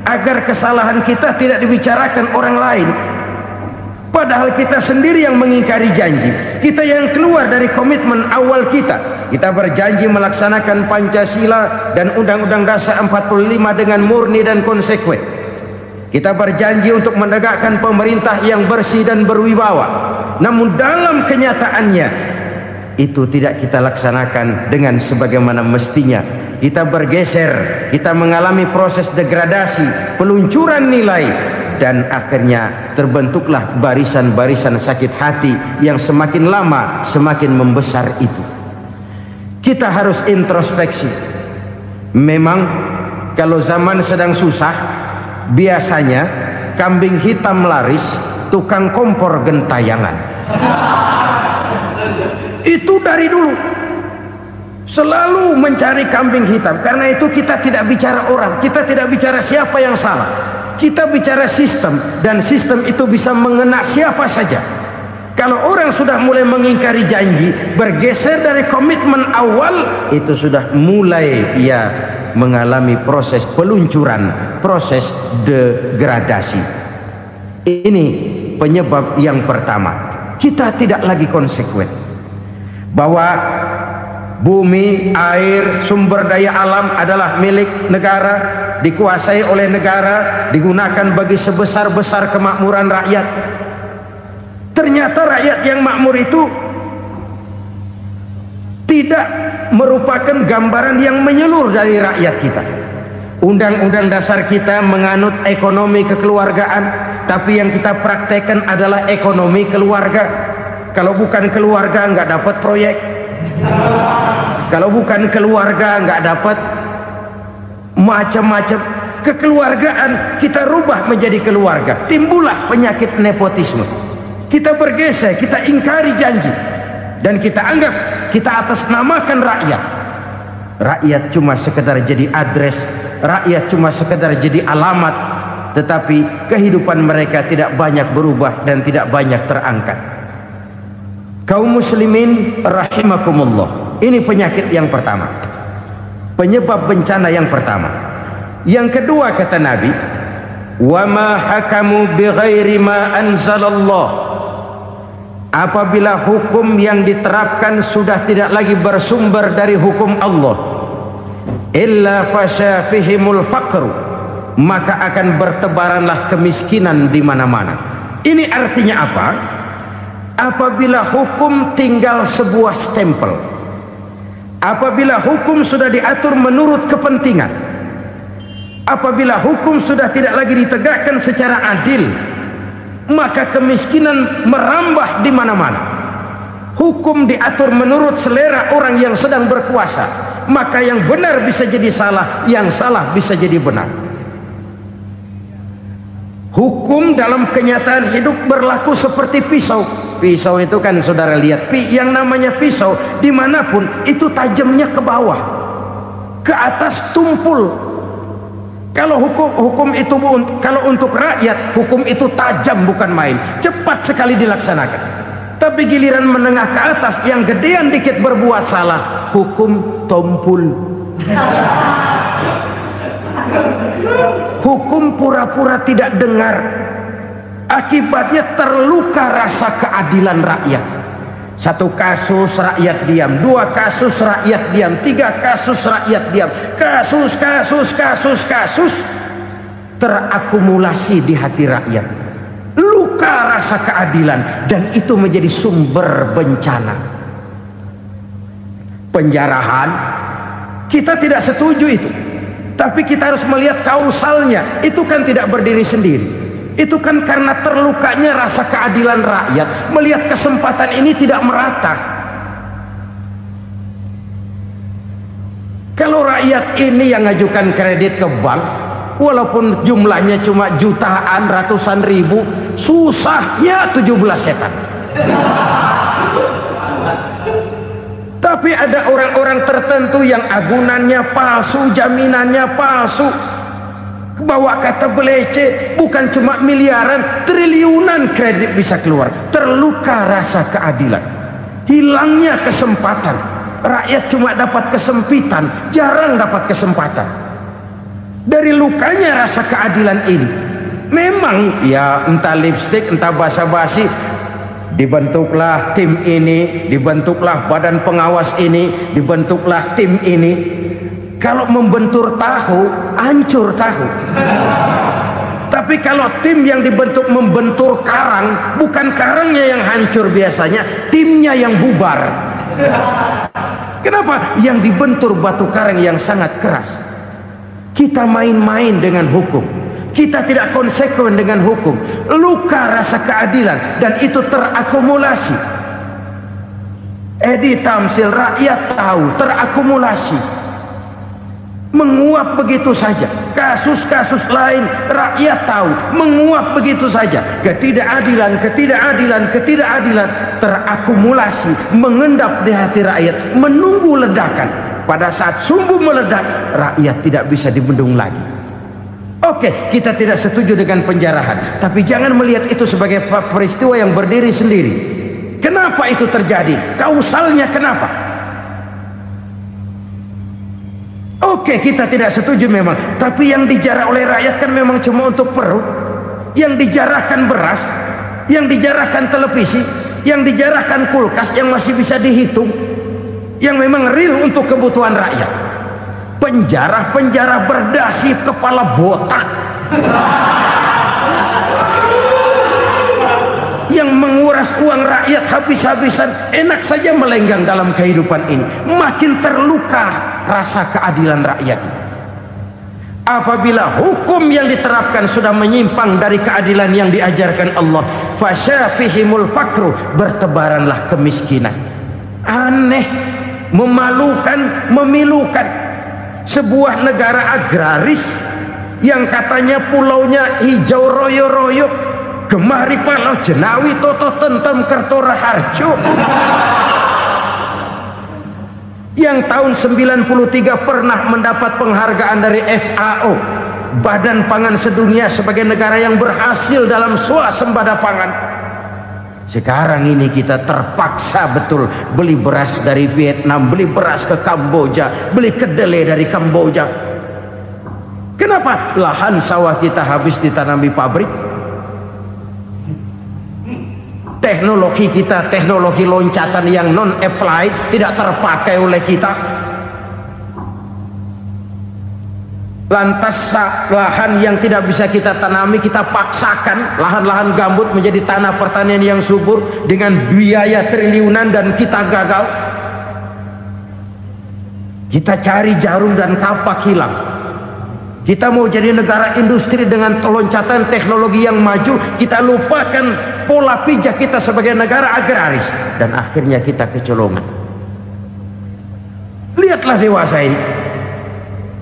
agar kesalahan kita tidak dibicarakan orang lain. Padahal kita sendiri yang mengingkari janji. Kita yang keluar dari komitmen awal kita. Kita berjanji melaksanakan Pancasila dan Undang-Undang Dasar 45 dengan murni dan konsekuen. Kita berjanji untuk menegakkan pemerintah yang bersih dan berwibawa. Namun dalam kenyataannya itu tidak kita laksanakan dengan sebagaimana mestinya. Kita bergeser, kita mengalami proses degradasi, peluncuran nilai, dan akhirnya terbentuklah barisan-barisan sakit hati yang semakin lama semakin membesar itu. Kita harus introspeksi. Memang kalau zaman sedang susah, biasanya kambing hitam laris, tukang kompor gentayangan. Itu dari dulu selalu mencari kambing hitam. Karena itu kita tidak bicara orang, kita tidak bicara siapa yang salah, kita bicara sistem, dan sistem itu bisa mengena siapa saja. Kalau orang sudah mulai mengingkari janji, bergeser dari komitmen awal, itu sudah mulai ia mengalami proses peluncuran, proses degradasi. Ini penyebab yang pertama. Kita tidak lagi konsekuen bahwa bumi, air, sumber daya alam adalah milik negara, dikuasai oleh negara, digunakan bagi sebesar-besar kemakmuran rakyat. Ternyata rakyat yang makmur itu tidak merupakan gambaran yang menyeluruh dari rakyat kita. Undang-undang dasar kita menganut ekonomi kekeluargaan, tapi yang kita praktekkan adalah ekonomi keluarga. Kalau bukan keluarga nggak dapat proyek. Kalau bukan keluarga nggak dapat macam-macam. Kekeluargaan kita rubah menjadi keluarga, timbullah penyakit nepotisme. Kita bergeser, kita ingkari janji, dan kita anggap kita atasnamakan rakyat. Rakyat cuma sekedar jadi address, rakyat cuma sekedar jadi alamat, tetapi kehidupan mereka tidak banyak berubah dan tidak banyak terangkat. Kaum muslimin rahimakumullah, ini penyakit yang pertama, penyebab bencana yang pertama. Yang kedua kata Nabi, wa ma hakamu bighairi ma anzalallah. Apabila hukum yang diterapkan sudah tidak lagi bersumber dari hukum Allah, illa fasya fihimul faqru, maka akan bertebaranlah kemiskinan di mana-mana. Ini artinya apa? Apabila hukum tinggal sebuah stempel, apabila hukum sudah diatur menurut kepentingan, apabila hukum sudah tidak lagi ditegakkan secara adil, maka kemiskinan merambah di mana-mana. Hukum diatur menurut selera orang yang sedang berkuasa, maka yang benar bisa jadi salah, yang salah bisa jadi benar. Hukum dalam kenyataan hidup berlaku seperti pisau. Pisau itu kan saudara lihat, yang namanya pisau dimanapun itu tajamnya ke bawah, ke atas tumpul. Kalau hukum itu, kalau untuk rakyat, hukum itu tajam bukan main, cepat sekali dilaksanakan. Tapi giliran menengah ke atas, yang gedean dikit berbuat salah, hukum tumpul. Hukum pura-pura tidak dengar. Akibatnya terluka rasa keadilan rakyat. Satu kasus rakyat diam, dua kasus rakyat diam, tiga kasus rakyat diam, kasus terakumulasi di hati rakyat. Luka rasa keadilan, dan itu menjadi sumber bencana. Penjarahan, kita tidak setuju itu, tapi kita harus melihat kausalnya. Itu kan tidak berdiri sendiri. Itu kan karena terlukanya rasa keadilan rakyat, melihat kesempatan ini tidak merata. Kalau rakyat ini yang ngajukan kredit ke bank, walaupun jumlahnya cuma jutaan, ratusan ribu, susahnya 17 setan. Tapi ada orang-orang tertentu yang agunannya palsu, jaminannya palsu, bawa kata belece, bukan cuma miliaran, triliunan kredit bisa keluar. Terluka rasa keadilan, hilangnya kesempatan. Rakyat cuma dapat kesempitan, jarang dapat kesempatan. Dari lukanya rasa keadilan ini. Memang ya entah lipstick, entah basa-basi, dibentuklah tim ini, dibentuklah badan pengawas ini, dibentuklah tim ini. Kalau membentur tahu, hancur tahu. Tapi kalau tim yang dibentuk membentur karang, bukan karangnya yang hancur biasanya, timnya yang bubar. Kenapa? Yang dibentur batu karang yang sangat keras. Kita main-main dengan hukum, kita tidak konsekuen dengan hukum. Luka rasa keadilan dan itu terakumulasi. Edi Tamsil, rakyat tahu, terakumulasi, menguap begitu saja. Kasus-kasus lain rakyat tahu, menguap begitu saja. Ketidakadilan terakumulasi, mengendap di hati rakyat, menunggu ledakan. Pada saat sumbu meledak, rakyat tidak bisa dibendung lagi. Oke, kita tidak setuju dengan penjarahan, tapi jangan melihat itu sebagai peristiwa yang berdiri sendiri. Kenapa itu terjadi? Kausalnya kenapa? Oke, kita tidak setuju memang, tapi yang dijarah oleh rakyat kan memang cuma untuk perut. Yang dijarahkan beras, yang dijarahkan televisi, yang dijarahkan kulkas yang masih bisa dihitung, yang memang real untuk kebutuhan rakyat. Penjara berdasi kepala botak yang menguras uang rakyat habis-habisan, enak saja melenggang dalam kehidupan ini. Makin terluka rasa keadilan rakyat. Apabila hukum yang diterapkan sudah menyimpang dari keadilan yang diajarkan Allah, fasyafihimul fakru, bertebaranlah kemiskinan. Aneh, memalukan, memilukan. Sebuah negara agraris yang katanya pulaunya hijau royo-royo, Gemari Palau Jenawi Toto Tentem Kertora Harjo, yang tahun 93 pernah mendapat penghargaan dari FAO, Badan Pangan Sedunia, sebagai negara yang berhasil dalam swasembada pangan. Sekarang ini kita terpaksa betul beli beras dari Vietnam, beli beras ke Kamboja, beli kedelai dari Kamboja. Kenapa? Lahan sawah kita habis ditanami pabrik. Teknologi kita, teknologi loncatan yang non-applied, tidak terpakai oleh kita. Lantas lahan yang tidak bisa kita tanami, kita paksakan lahan-lahan gambut menjadi tanah pertanian yang subur dengan biaya triliunan, dan kita gagal. Kita cari jarum dan kapak hilang. Kita mau jadi negara industri dengan loncatan teknologi yang maju, kita lupakan pola pijak kita sebagai negara agraris, dan akhirnya kita kecolongan. Lihatlah dewasa ini,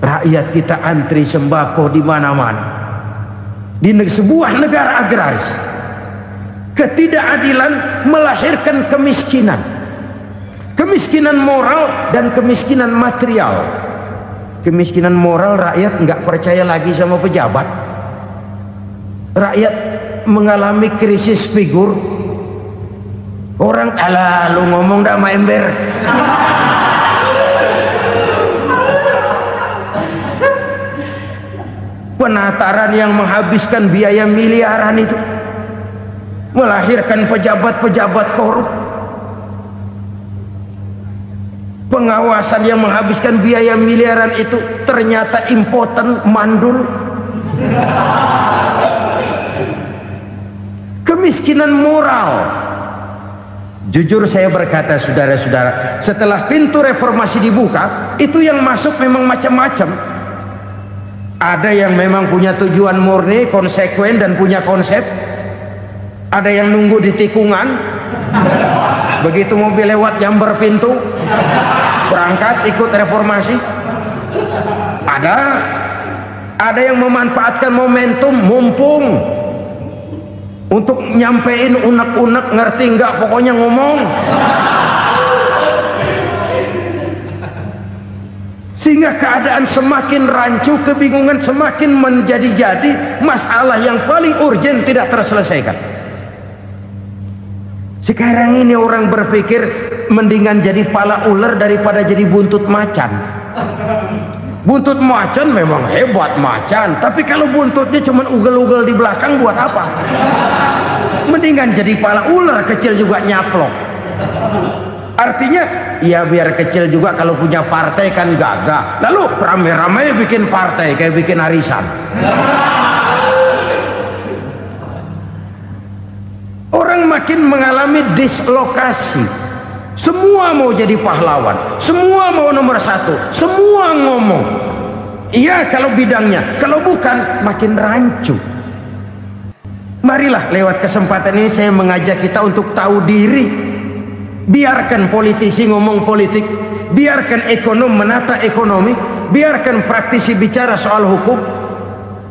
rakyat kita antri sembako di mana-mana. Di sebuah negara agraris, ketidakadilan melahirkan kemiskinan, kemiskinan moral dan kemiskinan material. Kemiskinan moral, rakyat nggak percaya lagi sama pejabat. Rakyat mengalami krisis figur. Orang, alah lu ngomong dah sama ember. Penataran yang menghabiskan biaya miliaran itu melahirkan pejabat-pejabat korup. Pengawasan yang menghabiskan biaya miliaran itu ternyata impoten, mandul. Kemiskinan moral. Jujur saya berkata, saudara-saudara, setelah pintu reformasi dibuka, itu yang masuk memang macam-macam. Ada yang memang punya tujuan murni, konsekuen dan punya konsep. Ada yang nunggu di tikungan, begitu mobil lewat nyamber pintu, berangkat ikut reformasi. Ada yang memanfaatkan momentum, mumpung, untuk nyampein unek-unek, ngerti nggak, pokoknya ngomong. Sehingga keadaan semakin rancu, kebingungan semakin menjadi-jadi, masalah yang paling urgen tidak terselesaikan. Sekarang ini orang berpikir mendingan jadi pala ular daripada jadi buntut macan. Buntut macan memang hebat macan, tapi kalau buntutnya cuma ugel-ugel di belakang buat apa? Mendingan jadi pala ular kecil juga nyaplok. Artinya ya biar kecil juga kalau punya partai kan gagah. Lalu rame-rame bikin partai kayak bikin arisan. Orang makin mengalami dislokasi. Semua mau jadi pahlawan, semua mau nomor satu, semua ngomong iya kalau bidangnya, kalau bukan makin rancu. Marilah lewat kesempatan ini saya mengajak kita untuk tahu diri. Biarkan politisi ngomong politik, biarkan ekonom menata ekonomi, biarkan praktisi bicara soal hukum,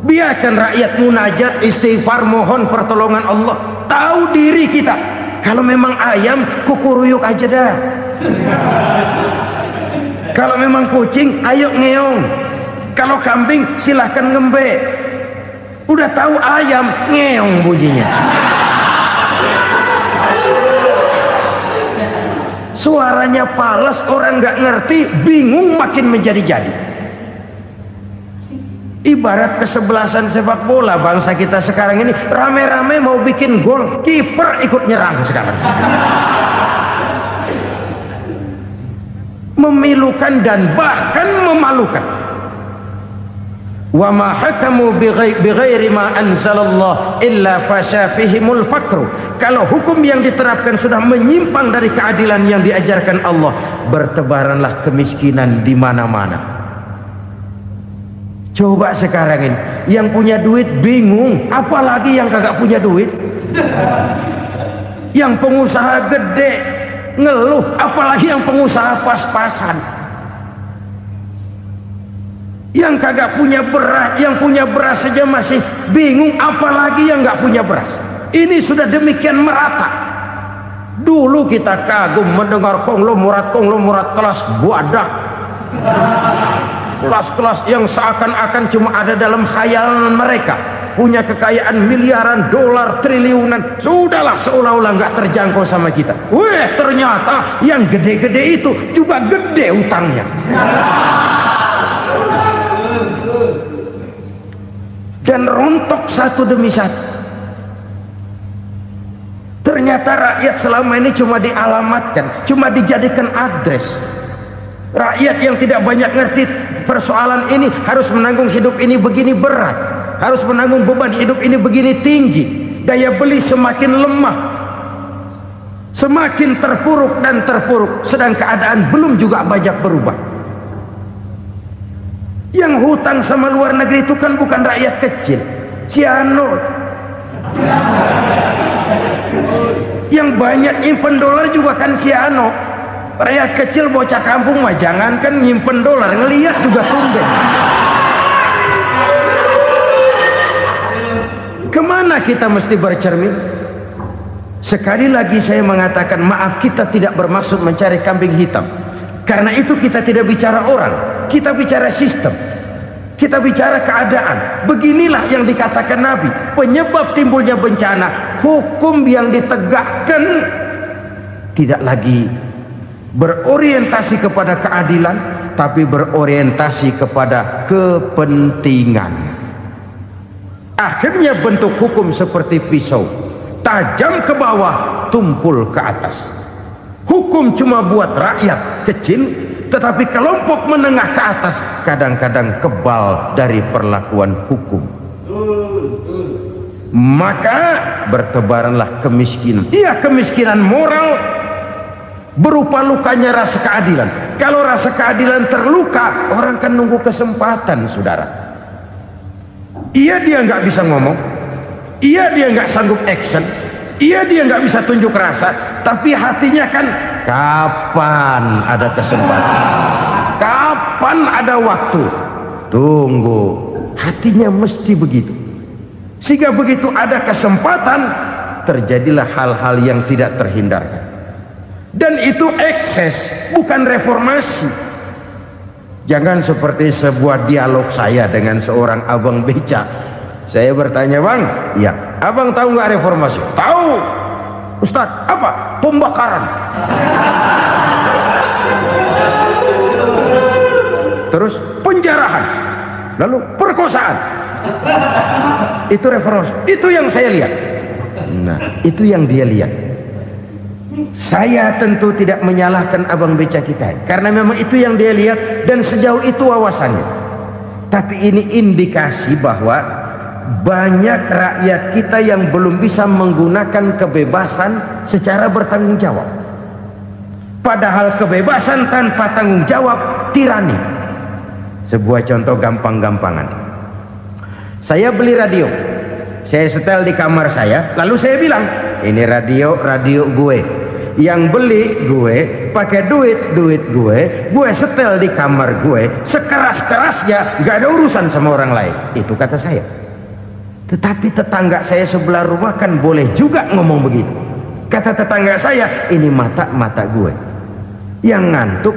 biarkan rakyat munajat, istighfar, mohon pertolongan Allah. Tahu diri kita. Kalau memang ayam, kukuruyuk aja dah. Kalau memang kucing, ayo ngeong. Kalau kambing, silahkan ngembe. Udah tahu ayam, ngeong bunyinya. Suaranya palas, orang nggak ngerti, bingung, makin menjadi-jadi. Ibarat kesebelasan sepak bola bangsa kita sekarang ini, rame-rame mau bikin gol, kiper ikut nyerang sekarang. Memilukan dan bahkan memalukan. Wa ma hakamu bighairi ma anzalallah illa fasyafihimul fakru. Kalau hukum yang diterapkan sudah menyimpang dari keadilan yang diajarkan Allah, bertebaranlah kemiskinan di mana-mana. Coba sekarang ini yang punya duit bingung, apalagi yang kagak punya duit. Yang pengusaha gede ngeluh, apalagi yang pengusaha pas-pasan. Yang kagak punya beras, yang punya beras saja masih bingung, apalagi yang nggak punya beras. Ini sudah demikian merata. Dulu kita kagum mendengar konglomerat kelas buadah, kelas-kelas yang seakan-akan cuma ada dalam khayalan mereka, punya kekayaan miliaran dolar, triliunan. Sudahlah, seolah-olah nggak terjangkau sama kita. Weh, ternyata yang gede-gede itu juga gede utangnya. Dan rontok satu demi satu. Ternyata rakyat selama ini cuma dialamatkan, cuma dijadikan address. Rakyat yang tidak banyak ngerti persoalan ini harus menanggung hidup ini begini berat, harus menanggung beban hidup ini begini tinggi, daya beli semakin lemah, semakin terpuruk dan terpuruk, sedang keadaan belum juga banyak berubah. Yang hutang sama luar negeri itu kan bukan rakyat kecil, Ciano. Yang banyak nyimpen dolar juga kan Ciano. Rakyat kecil bocah kampung mah jangankan nyimpen dolar, ngelihat juga tumben. Kemana kita mesti bercermin? Sekali lagi saya mengatakan maaf, kita tidak bermaksud mencari kambing hitam. Karena itu kita tidak bicara orang, kita bicara sistem, kita bicara keadaan. Beginilah yang dikatakan Nabi, penyebab timbulnya bencana, hukum yang ditegakkan tidak lagi berorientasi kepada keadilan, tapi berorientasi kepada kepentingan. Akhirnya bentuk hukum seperti pisau, tajam ke bawah, tumpul ke atas. Hukum cuma buat rakyat kecil, tetapi kelompok menengah ke atas kadang-kadang kebal dari perlakuan hukum. Maka bertebaranlah kemiskinan. Iya, kemiskinan moral berupa lukanya rasa keadilan. Kalau rasa keadilan terluka, orang kan nunggu kesempatan, saudara. Iya, dia nggak bisa ngomong, iya dia nggak sanggup action, iya dia nggak bisa tunjuk rasa, tapi hatinya kan kapan ada kesempatan, kapan ada waktu, tunggu. Hatinya mesti begitu, sehingga begitu ada kesempatan terjadilah hal-hal yang tidak terhindarkan. Dan itu ekses, bukan reformasi. Jangan seperti sebuah dialog saya dengan seorang abang beca. Saya bertanya, bang, iya, abang tahu nggak reformasi? Tahu, Ustaz. Apa? Pembakaran. terus penjarahan, lalu perkosaan. Itu reformasi, itu yang saya lihat. Nah, itu yang dia lihat. Saya tentu tidak menyalahkan abang beca kita, karena memang itu yang dia lihat dan sejauh itu wawasannya. Tapi ini indikasi bahwa banyak rakyat kita yang belum bisa menggunakan kebebasan secara bertanggung jawab. Padahal kebebasan tanpa tanggung jawab tirani. Sebuah contoh gampang-gampangan. Saya beli radio, saya setel di kamar saya, lalu saya bilang, ini radio gue. Yang beli gue, pakai duit gue setel di kamar gue, sekeras-kerasnya, gak ada urusan sama orang lain. Itu kata saya. Tetapi tetangga saya sebelah rumah kan boleh juga ngomong begitu. Kata tetangga saya, ini mata gue, yang ngantuk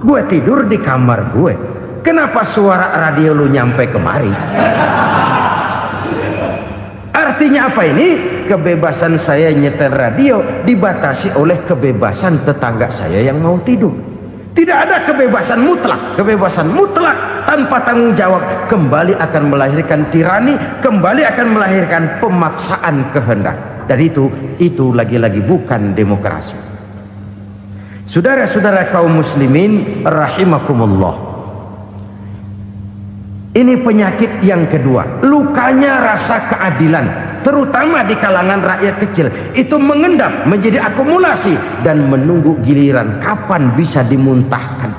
gue tidur di kamar gue, kenapa suara radio lu nyampe kemari? Artinya apa ini? Kebebasan saya nyetel radio dibatasi oleh kebebasan tetangga saya yang mau tidur. Tidak ada kebebasan mutlak. Kebebasan mutlak tanpa tanggung jawab kembali akan melahirkan tirani, kembali akan melahirkan pemaksaan kehendak. Dan itu lagi-lagi bukan demokrasi. Saudara-saudara kaum muslimin rahimakumullah. Ini penyakit yang kedua, lukanya rasa keadilan, terutama di kalangan rakyat kecil. Itu mengendap menjadi akumulasi dan menunggu giliran kapan bisa dimuntahkan.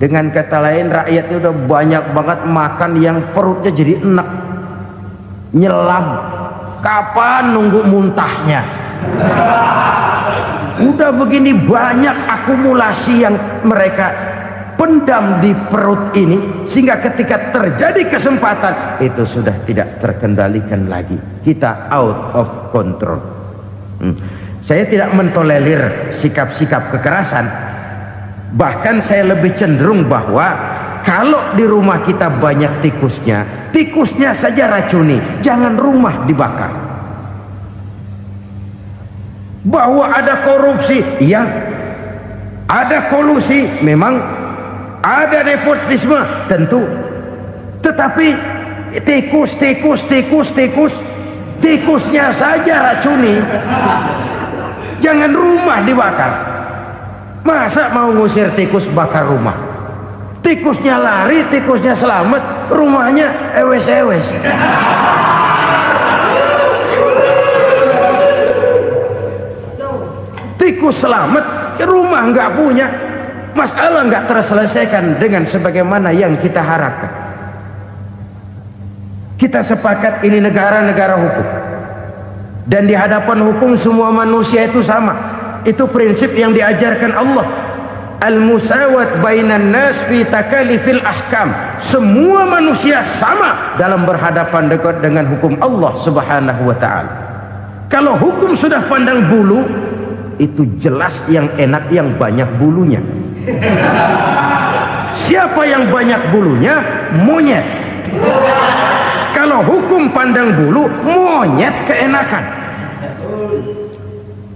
Dengan kata lain, rakyatnya udah banyak banget makan yang perutnya jadi enak, nyelam. Kapan nunggu muntahnya? Udah begini banyak akumulasi yang mereka pendam di perut ini, sehingga ketika terjadi kesempatan itu sudah tidak terkendalikan lagi. Kita out of control. Saya tidak mentolerir sikap-sikap kekerasan. Bahkan saya lebih cenderung bahwa kalau di rumah kita banyak tikusnya saja racuni, jangan rumah dibakar. Bahwa ada korupsi, ya, ada kolusi, memang ada nepotisme, tentu. Tetapi tikusnya saja racuni, jangan rumah dibakar. Masa mau ngusir tikus bakar rumah? Tikusnya lari, tikusnya selamat, rumahnya ewes-ewes. Tikus selamat, rumah nggak punya. Masalah nggak terselesaikan dengan sebagaimana yang kita harapkan. Kita sepakat ini negara hukum, dan di hadapan hukum semua manusia itu sama. Itu prinsip yang diajarkan Allah. Al-musawat bainan nas fi takalifil ahkam. Semua manusia sama dalam berhadapan dekat dengan hukum Allah Subhanahu wa taala. Kalau hukum sudah pandang bulu, itu jelas yang enak yang banyak bulunya. Siapa yang banyak bulunya? Monyet. Kalau hukum pandang bulu, monyet keenakan.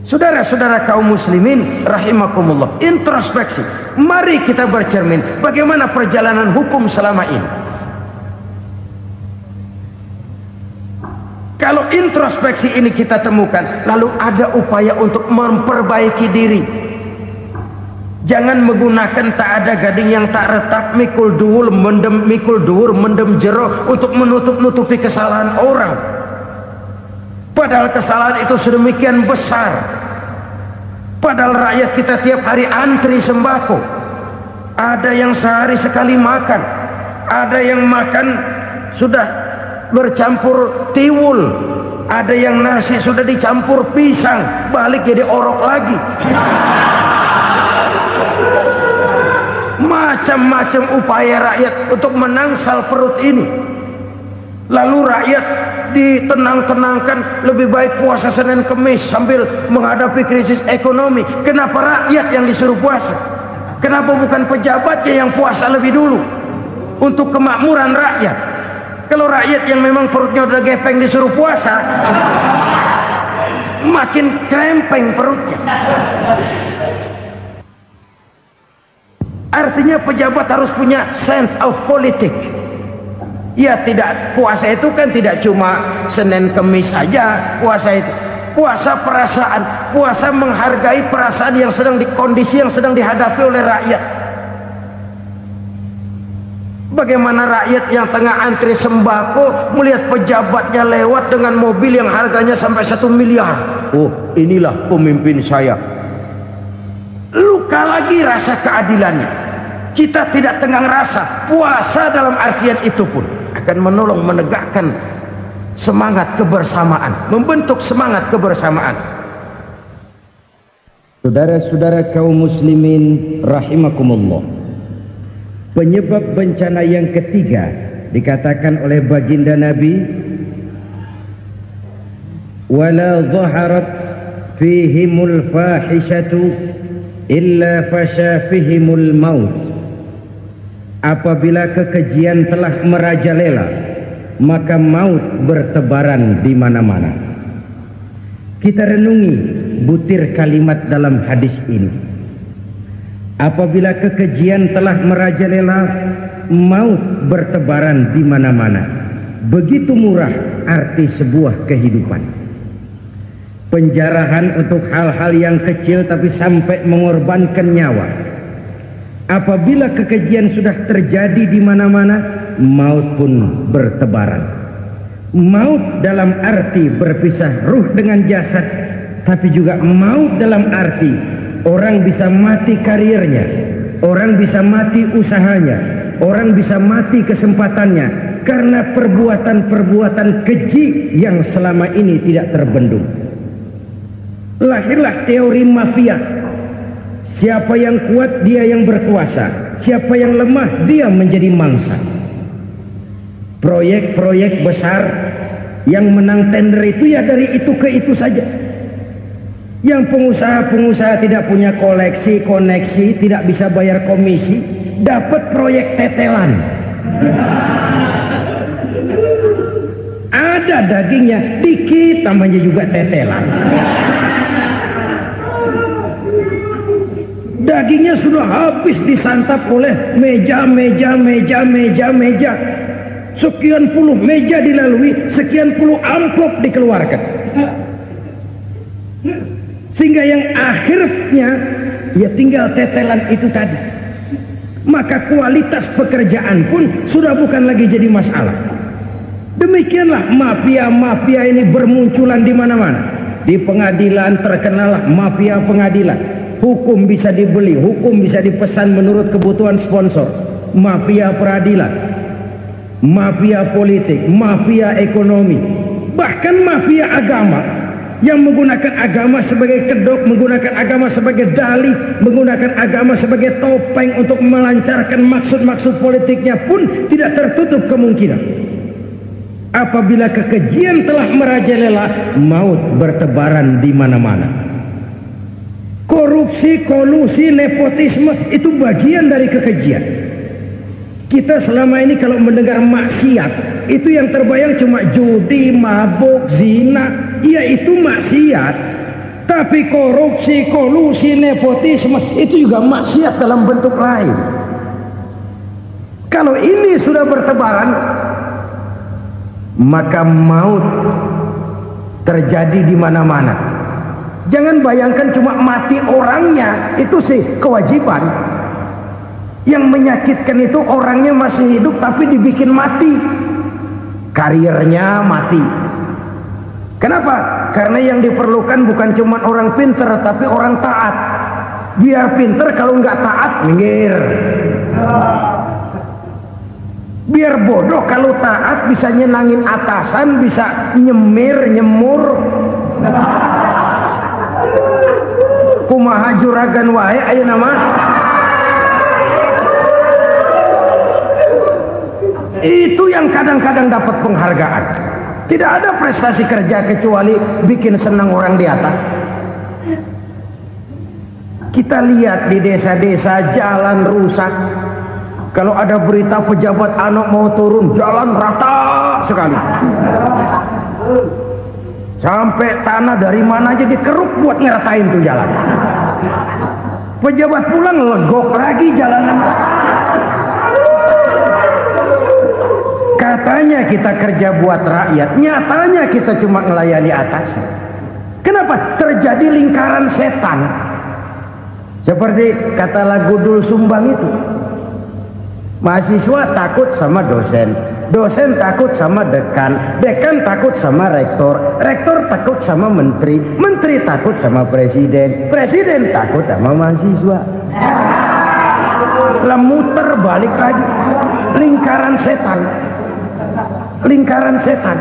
Saudara-saudara kaum muslimin rahimakumullah, introspeksi. Mari kita bercermin bagaimana perjalanan hukum selama ini. Kalau introspeksi ini kita temukan, lalu ada upaya untuk memperbaiki diri. Jangan menggunakan tak ada gading yang tak retak, mikul duwur mendem jero untuk menutup-nutupi kesalahan orang. Padahal kesalahan itu sedemikian besar. Padahal rakyat kita tiap hari antri sembako. Ada yang sehari sekali makan, ada yang makan sudah bercampur tiwul, ada yang nasi sudah dicampur pisang, balik jadi orok lagi. Macam-macam upaya rakyat untuk menangsal perut ini. Lalu rakyat ditenang-tenangkan, lebih baik puasa Senin Kemis sambil menghadapi krisis ekonomi. Kenapa rakyat yang disuruh puasa? Kenapa bukan pejabatnya yang puasa lebih dulu untuk kemakmuran rakyat? Kalau rakyat yang memang perutnya udah gepeng disuruh puasa, makin krempeng perutnya. Artinya pejabat harus punya sense of politik. Ya, tidak, puasa itu kan tidak cuma Senin Kemis saja puasa itu. Puasa perasaan, puasa menghargai perasaan yang sedang kondisi yang sedang dihadapi oleh rakyat. Bagaimana rakyat yang tengah antri sembako melihat pejabatnya lewat dengan mobil yang harganya sampai 1 miliar. Oh, inilah pemimpin saya. Luka lagi rasa keadilannya. Kita tidak tenggang rasa. Puasa dalam artian itu pun akan menolong menegakkan semangat kebersamaan, membentuk semangat kebersamaan. Saudara-saudara kaum muslimin rahimakumullah, penyebab bencana yang ketiga dikatakan oleh baginda Nabi, wala dhaharat fihimul fahishatu illa fasha fihimul maut. Apabila kekejian telah merajalela, maka maut bertebaran di mana-mana. Kita renungi butir kalimat dalam hadis ini. Apabila kekejian telah merajalela, maut bertebaran di mana-mana. Begitu murah arti sebuah kehidupan. Penjarahan untuk hal-hal yang kecil tapi sampai mengorbankan nyawa. Apabila kekejian sudah terjadi di mana-mana, maut pun bertebaran. Maut dalam arti berpisah ruh dengan jasad, tapi juga maut dalam arti orang bisa mati karirnya, orang bisa mati usahanya, orang bisa mati kesempatannya karena perbuatan-perbuatan keji yang selama ini tidak terbendung. Lahirlah teori mafia. Siapa yang kuat dia yang berkuasa, siapa yang lemah dia menjadi mangsa. Proyek-proyek besar yang menang tender itu ya dari itu ke itu saja. Yang pengusaha-pengusaha tidak punya koleksi, koneksi, tidak bisa bayar komisi, dapat proyek tetelan. Ada dagingnya, dikit namanya juga tetelan. Dagingnya sudah habis disantap oleh meja. Sekian puluh meja dilalui, sekian puluh amplop dikeluarkan. Sehingga yang akhirnya ya tinggal tetelan itu tadi. Maka kualitas pekerjaan pun sudah bukan lagi jadi masalah. Demikianlah mafia-mafia ini bermunculan di mana-mana. Di pengadilan terkenallah mafia pengadilan. Hukum bisa dibeli, hukum bisa dipesan menurut kebutuhan sponsor. Mafia peradilan, mafia politik, mafia ekonomi, bahkan mafia agama yang menggunakan agama sebagai kedok, menggunakan agama sebagai dalih, menggunakan agama sebagai topeng untuk melancarkan maksud-maksud politiknya pun tidak tertutup kemungkinan. Apabila kekejian telah merajalela, maut bertebaran di mana-mana. Korupsi, kolusi, nepotisme itu bagian dari kekejian. Kita selama ini kalau mendengar maksiat, itu yang terbayang cuma judi, mabuk, zina. Iya, itu maksiat. Tapi korupsi, kolusi, nepotisme itu juga maksiat dalam bentuk lain. Kalau ini sudah bertebaran, maka maut terjadi di mana-mana. Jangan bayangkan cuma mati orangnya, itu sih kewajiban. Yang menyakitkan itu orangnya masih hidup tapi dibikin mati, karirnya mati. Kenapa? Karena yang diperlukan bukan cuma orang pinter tapi orang taat. Biar pinter, kalau nggak taat minggir. Biar bodoh, kalau taat bisa nyenangin atasan, bisa nyemur. Kumaha juragan wae aya nama. Itu yang kadang-kadang dapat penghargaan. Tidak ada prestasi kerja kecuali bikin senang orang di atas. Kita lihat di desa-desa jalan rusak. Kalau ada berita pejabat anak mau turun, jalan rata sekali. Sampai tanah dari mana aja dikeruk buat ngeratain tuh jalan. Pejabat pulang legok lagi jalanan. Katanya kita kerja buat rakyat, nyatanya kita cuma melayani atasan. Kenapa? Terjadi lingkaran setan. Seperti kata lagu Dul Sumbang itu, mahasiswa takut sama dosen, dosen takut sama dekan, dekan takut sama rektor, rektor takut sama menteri, menteri takut sama presiden, presiden takut sama mahasiswa. Lah muter balik lagi, lingkaran setan, lingkaran setan.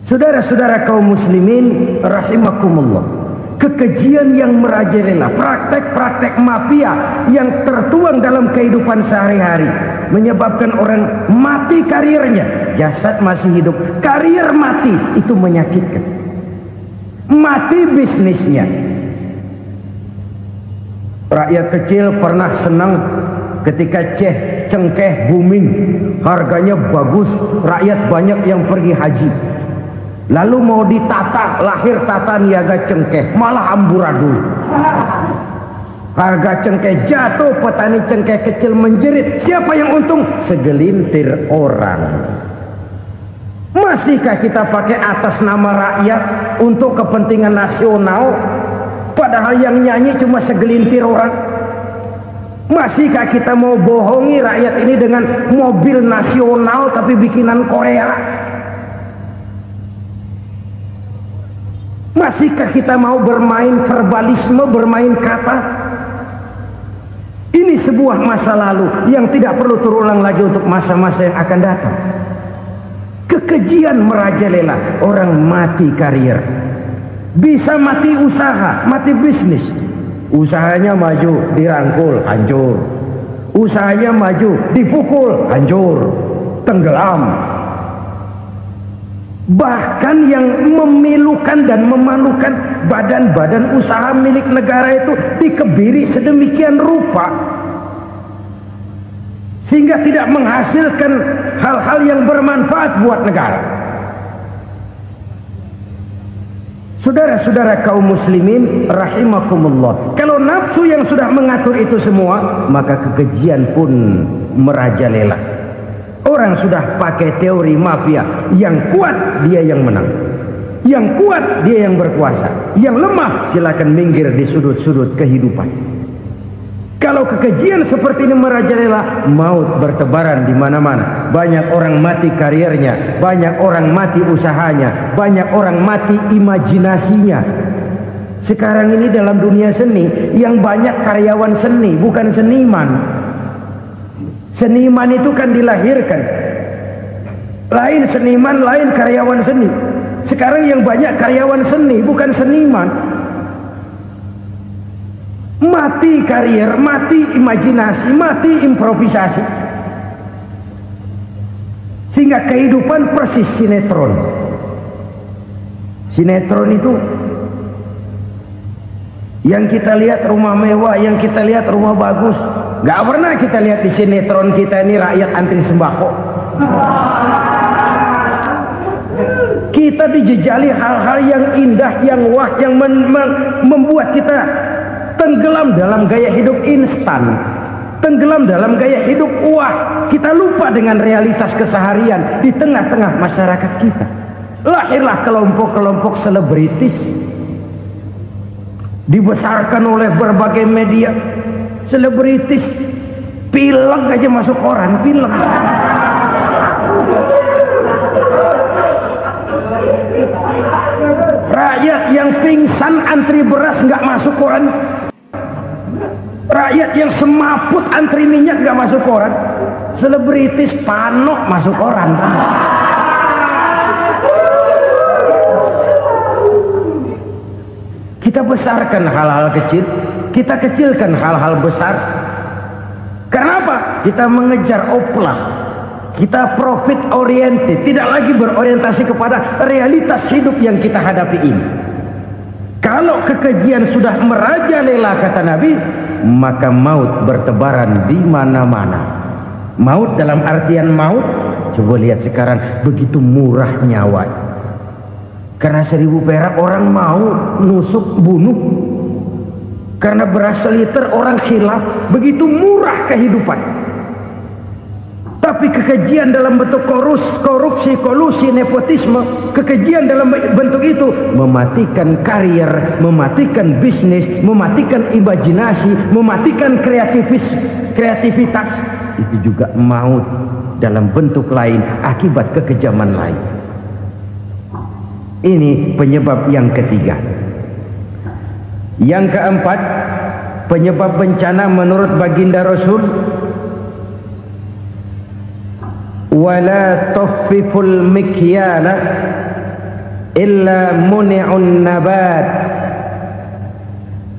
Saudara-saudara kaum muslimin rahimakumullah, kekejian yang merajalela, praktek-praktek mafia yang tertuang dalam kehidupan sehari-hari menyebabkan orang mati karirnya, jasad masih hidup, karir mati, itu menyakitkan. Mati bisnisnya. Rakyat kecil pernah senang ketika cengkeh booming, harganya bagus, rakyat banyak yang pergi haji. Lalu mau ditata, lahir tata niaga cengkeh, malah amburadul. Harga cengkeh jatuh, petani cengkeh kecil menjerit. Siapa yang untung? Segelintir orang. Masihkah kita pakai atas nama rakyat untuk kepentingan nasional, padahal yang nyanyi cuma segelintir orang? Masihkah kita mau bohongi rakyat ini dengan mobil nasional tapi bikinan Korea? Masihkah kita mau bermain verbalisme, bermain kata? Ini sebuah masa lalu yang tidak perlu terulang lagi untuk masa-masa yang akan datang. Kekejian merajalela, orang mati karir, bisa mati usaha, mati bisnis. Usahanya maju, dirangkul, hancur. Usahanya maju, dipukul, hancur, tenggelam. Bahkan yang memilukan dan memalukan, badan-badan usaha milik negara itu dikebiri sedemikian rupa sehingga tidak menghasilkan hal-hal yang bermanfaat buat negara. Saudara-saudara kaum muslimin rahimakumullah, kalau nafsu yang sudah mengatur itu semua, maka kekejian pun merajalela. Orang sudah pakai teori mafia, yang kuat dia yang menang, yang kuat dia yang berkuasa, yang lemah silakan minggir di sudut-sudut kehidupan. Kalau kekejian seperti ini merajalela, maut bertebaran di mana-mana. Banyak orang mati karirnya, banyak orang mati usahanya, banyak orang mati imajinasinya. Sekarang ini dalam dunia seni yang banyak karyawan seni, bukan seniman. Seniman itu kan dilahirkan, lain seniman, lain karyawan seni. Sekarang yang banyak karyawan seni, bukan seniman. Mati karir, mati imajinasi, mati improvisasi, sehingga kehidupan persis sinetron. Sinetron itu yang kita lihat rumah mewah, yang kita lihat rumah bagus. Gak pernah kita lihat di sinetron kita ini rakyat antri sembako. Kita dijejali hal-hal yang indah, yang wah, yang membuat kita tenggelam dalam gaya hidup instan, tenggelam dalam gaya hidup wah. Kita lupa dengan realitas keseharian di tengah-tengah masyarakat kita. Lahirlah kelompok-kelompok selebritis, dibesarkan oleh berbagai media. Selebritis pilek aja masuk koran, pilek. Rakyat yang pingsan antri beras nggak masuk koran. Rakyat yang semaput antri minyak nggak masuk koran. Selebritis panok masuk koran. Kita besarkan hal-hal kecil, kita kecilkan hal-hal besar. Kenapa? Kita mengejar oplah, kita profit oriented, tidak lagi berorientasi kepada realitas hidup yang kita hadapi ini. Kalau kekejian sudah merajalela, kata Nabi, maka maut bertebaran di mana-mana. Maut dalam artian maut, coba lihat sekarang begitu murah nyawa. Karena 1000 perak orang mau nusuk bunuh. Karena beras seliter orang khilaf, begitu murah kehidupan. Tapi kekejian dalam bentuk korupsi, kolusi, nepotisme, kekejian dalam bentuk itu mematikan karier, mematikan bisnis, mematikan imajinasi, mematikan kreativitas. Itu juga maut dalam bentuk lain akibat kekejaman lain. Ini penyebab yang ketiga. Yang keempat, penyebab bencana menurut baginda Rasul, wala tukhfiful mikyala illa muni'un nabat.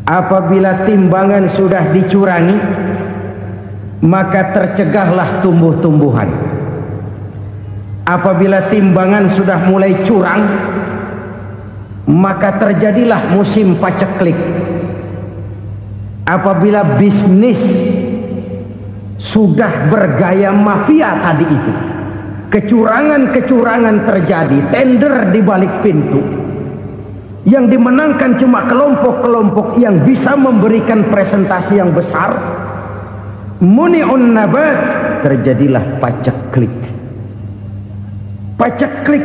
Apabila timbangan sudah dicurangi, maka tercegahlah tumbuh-tumbuhan. Apabila timbangan sudah mulai curang, maka terjadilah musim paceklik. Apabila bisnis sudah bergaya mafia tadi itu, kecurangan-kecurangan terjadi, tender di balik pintu, yang dimenangkan cuma kelompok-kelompok yang bisa memberikan presentasi yang besar, muni'un nabat, terjadilah paceklik. Paceklik,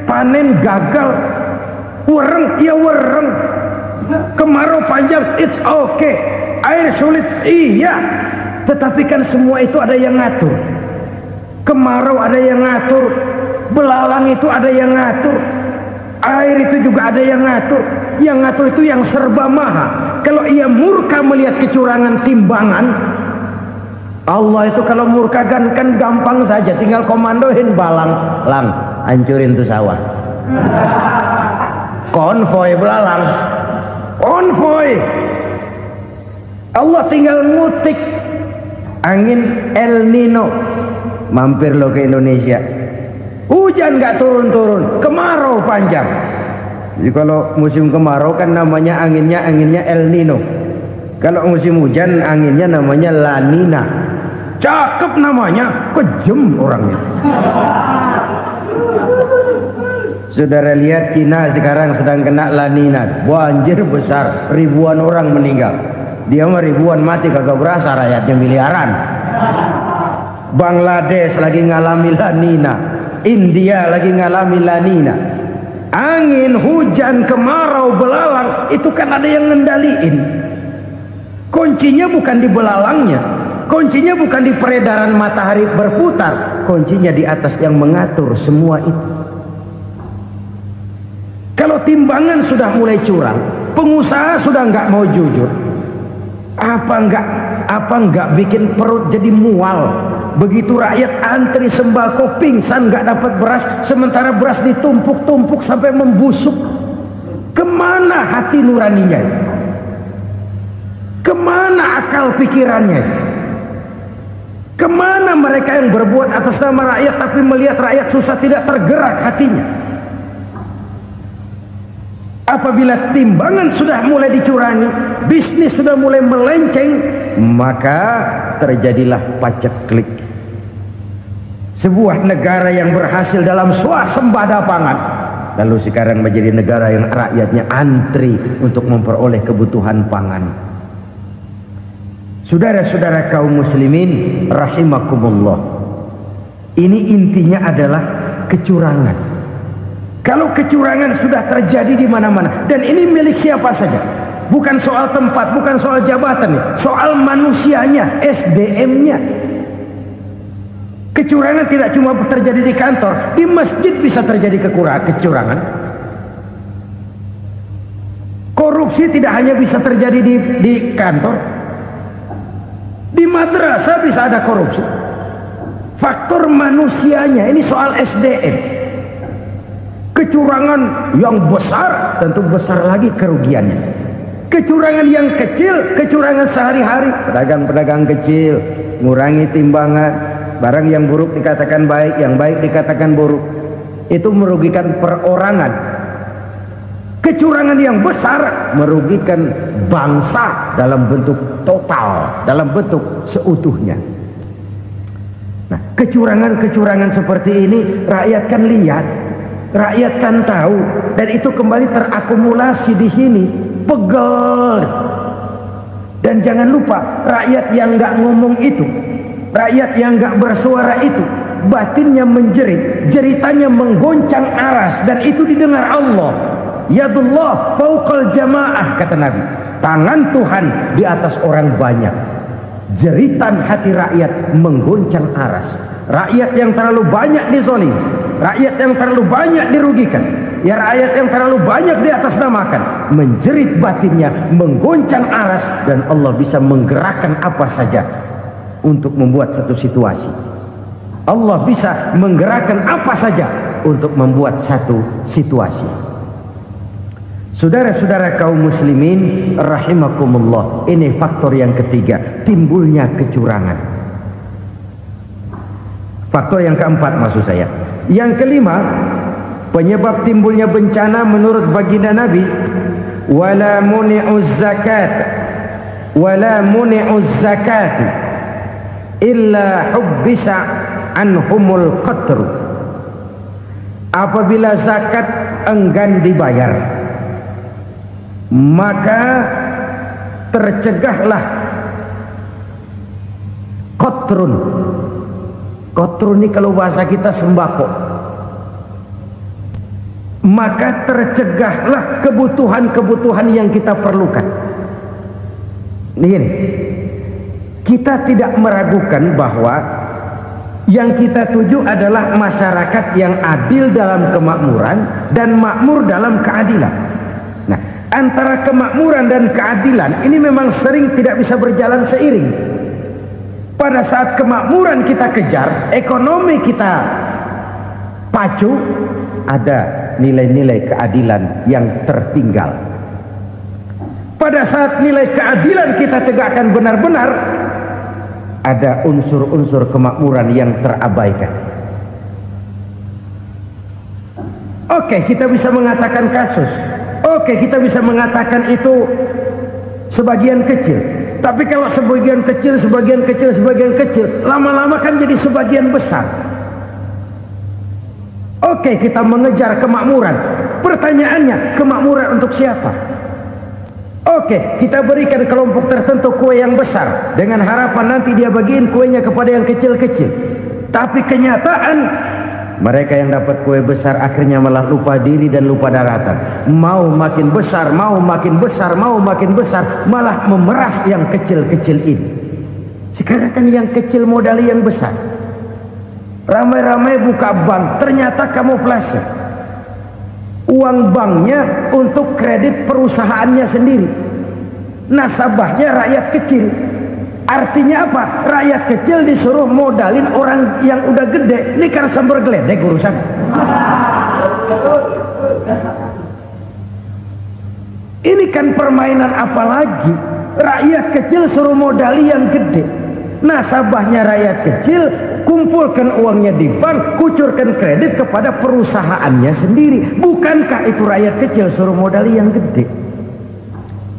panen gagal, wereng ya wereng, kemarau panjang it's okay, air sulit iya, tetapi kan semua itu ada yang ngatur. Kemarau ada yang ngatur, belalang itu ada yang ngatur, air itu juga ada yang ngatur. Yang ngatur itu yang serba maha. Kalau ia murka melihat kecurangan timbangan, Allah itu kalau murka kan gampang saja, tinggal komandoin balang, lang hancurin tuh sawah. Konvoy belalang, konvoy. Allah tinggal ngutik angin El Nino, mampir lo ke Indonesia. Hujan nggak turun-turun, kemarau panjang. Jadi kalau musim kemarau kan namanya anginnya El Nino. Kalau musim hujan anginnya namanya La Nina. Cakep namanya, kejem orangnya. Saudara lihat Cina sekarang sedang kena La Nina, banjir besar, ribuan orang meninggal. Dia mah ribuan mati kagak berasa, rakyatnya miliaran. Bangladesh lagi ngalami La Nina, India lagi ngalami La Nina. Angin, hujan, kemarau, belalang itu kan ada yang ngendaliin. Kuncinya bukan di belalangnya, kuncinya bukan di peredaran matahari berputar, kuncinya di atas yang mengatur semua itu. Kalau timbangan sudah mulai curang, pengusaha sudah nggak mau jujur, apa nggak bikin perut jadi mual. Begitu rakyat antri sembako pingsan nggak dapat beras, sementara beras ditumpuk-tumpuk sampai membusuk. Kemana hati nuraninya? Kemana akal pikirannya? Kemana mereka yang berbuat atas nama rakyat tapi melihat rakyat susah tidak tergerak hatinya? Apabila timbangan sudah mulai dicurangi, bisnis sudah mulai melenceng, maka terjadilah paceklik. Sebuah negara yang berhasil dalam swasembada pangan, lalu sekarang menjadi negara yang rakyatnya antri untuk memperoleh kebutuhan pangan. Saudara-saudara kaum muslimin rahimakumullah, ini intinya adalah kecurangan. Kalau kecurangan sudah terjadi di mana-mana, dan ini milik siapa saja, bukan soal tempat, bukan soal jabatan, soal manusianya, SDM-nya. Kecurangan tidak cuma terjadi di kantor, di masjid bisa terjadi kecurangan. Korupsi tidak hanya bisa terjadi di kantor, di madrasah bisa ada korupsi. Faktor manusianya, ini soal SDM. Kecurangan yang besar tentu besar lagi kerugiannya. Kecurangan yang kecil, kecurangan sehari-hari, pedagang-pedagang kecil ngurangi timbangan, barang yang buruk dikatakan baik, yang baik dikatakan buruk, itu merugikan perorangan. Kecurangan yang besar merugikan bangsa dalam bentuk total, dalam bentuk seutuhnya. Nah, kecurangan-kecurangan seperti ini rakyat kan lihat, rakyat kan tahu, dan itu kembali terakumulasi di sini, pegel. Dan jangan lupa, rakyat yang nggak ngomong itu, rakyat yang nggak bersuara itu, batinnya menjerit, jeritannya menggoncang aras, dan itu didengar Allah. Yadullah fauqal jamaah, kata Nabi. Tangan Tuhan di atas orang banyak. Jeritan hati rakyat menggoncang aras. Rakyat yang terlalu banyak dizolim, rakyat yang terlalu banyak dirugikan, ya rakyat yang terlalu banyak di atas namakan, menjerit batinnya, menggoncang aras, dan Allah bisa menggerakkan apa saja untuk membuat satu situasi. Allah bisa menggerakkan apa saja untuk membuat satu situasi. Saudara-saudara kaum muslimin rahimakumullah, ini faktor yang ketiga, timbulnya kecurangan. Faktor yang keempat maksud saya. Yang kelima, penyebab timbulnya bencana menurut baginda Nabi, wala muni'uz zakat wala muni'uz zakat illa hubbisa anhumul qatru. Apabila zakat enggan dibayar, maka tercegahlah qatrun. Qatrun ini kalau bahasa kita sembako. Maka tercegahlah kebutuhan-kebutuhan yang kita perlukan. Ini, kita tidak meragukan bahwa yang kita tuju adalah masyarakat yang adil dalam kemakmuran dan makmur dalam keadilan. Nah, antara kemakmuran dan keadilan ini memang sering tidak bisa berjalan seiring. Pada saat kemakmuran kita kejar, ekonomi kita pacu, ada nilai-nilai keadilan yang tertinggal. Pada saat nilai keadilan kita tegakkan benar-benar, ada unsur-unsur kemakmuran yang terabaikan. Oke, kita bisa mengatakan kasus. Oke, kita bisa mengatakan itu sebagian kecil. Tapi kalau sebagian kecil, lama-lama kan jadi sebagian besar. Oke, kita mengejar kemakmuran. Pertanyaannya, kemakmuran untuk siapa? Oke, kita berikan kelompok tertentu kue yang besar dengan harapan nanti dia bagiin kuenya kepada yang kecil-kecil. Tapi kenyataan, mereka yang dapat kue besar akhirnya malah lupa diri dan lupa daratan. Mau makin besar, mau makin besar, mau makin besar, malah memeras yang kecil-kecil ini. Sekarang kan yang kecil modali yang besar. Ramai-ramai buka bank, ternyata kamuflase. Uang banknya untuk kredit perusahaannya sendiri. Nasabahnya rakyat kecil. Artinya apa? Rakyat kecil disuruh modalin orang yang udah gede. Ini karena sambar geledek urusan. Ini kan permainan apa lagi? Rakyat kecil suruh modali yang gede. Nasabahnya rakyat kecil, kumpulkan uangnya di bank, kucurkan kredit kepada perusahaannya sendiri. Bukankah itu rakyat kecil suruh modali yang gede?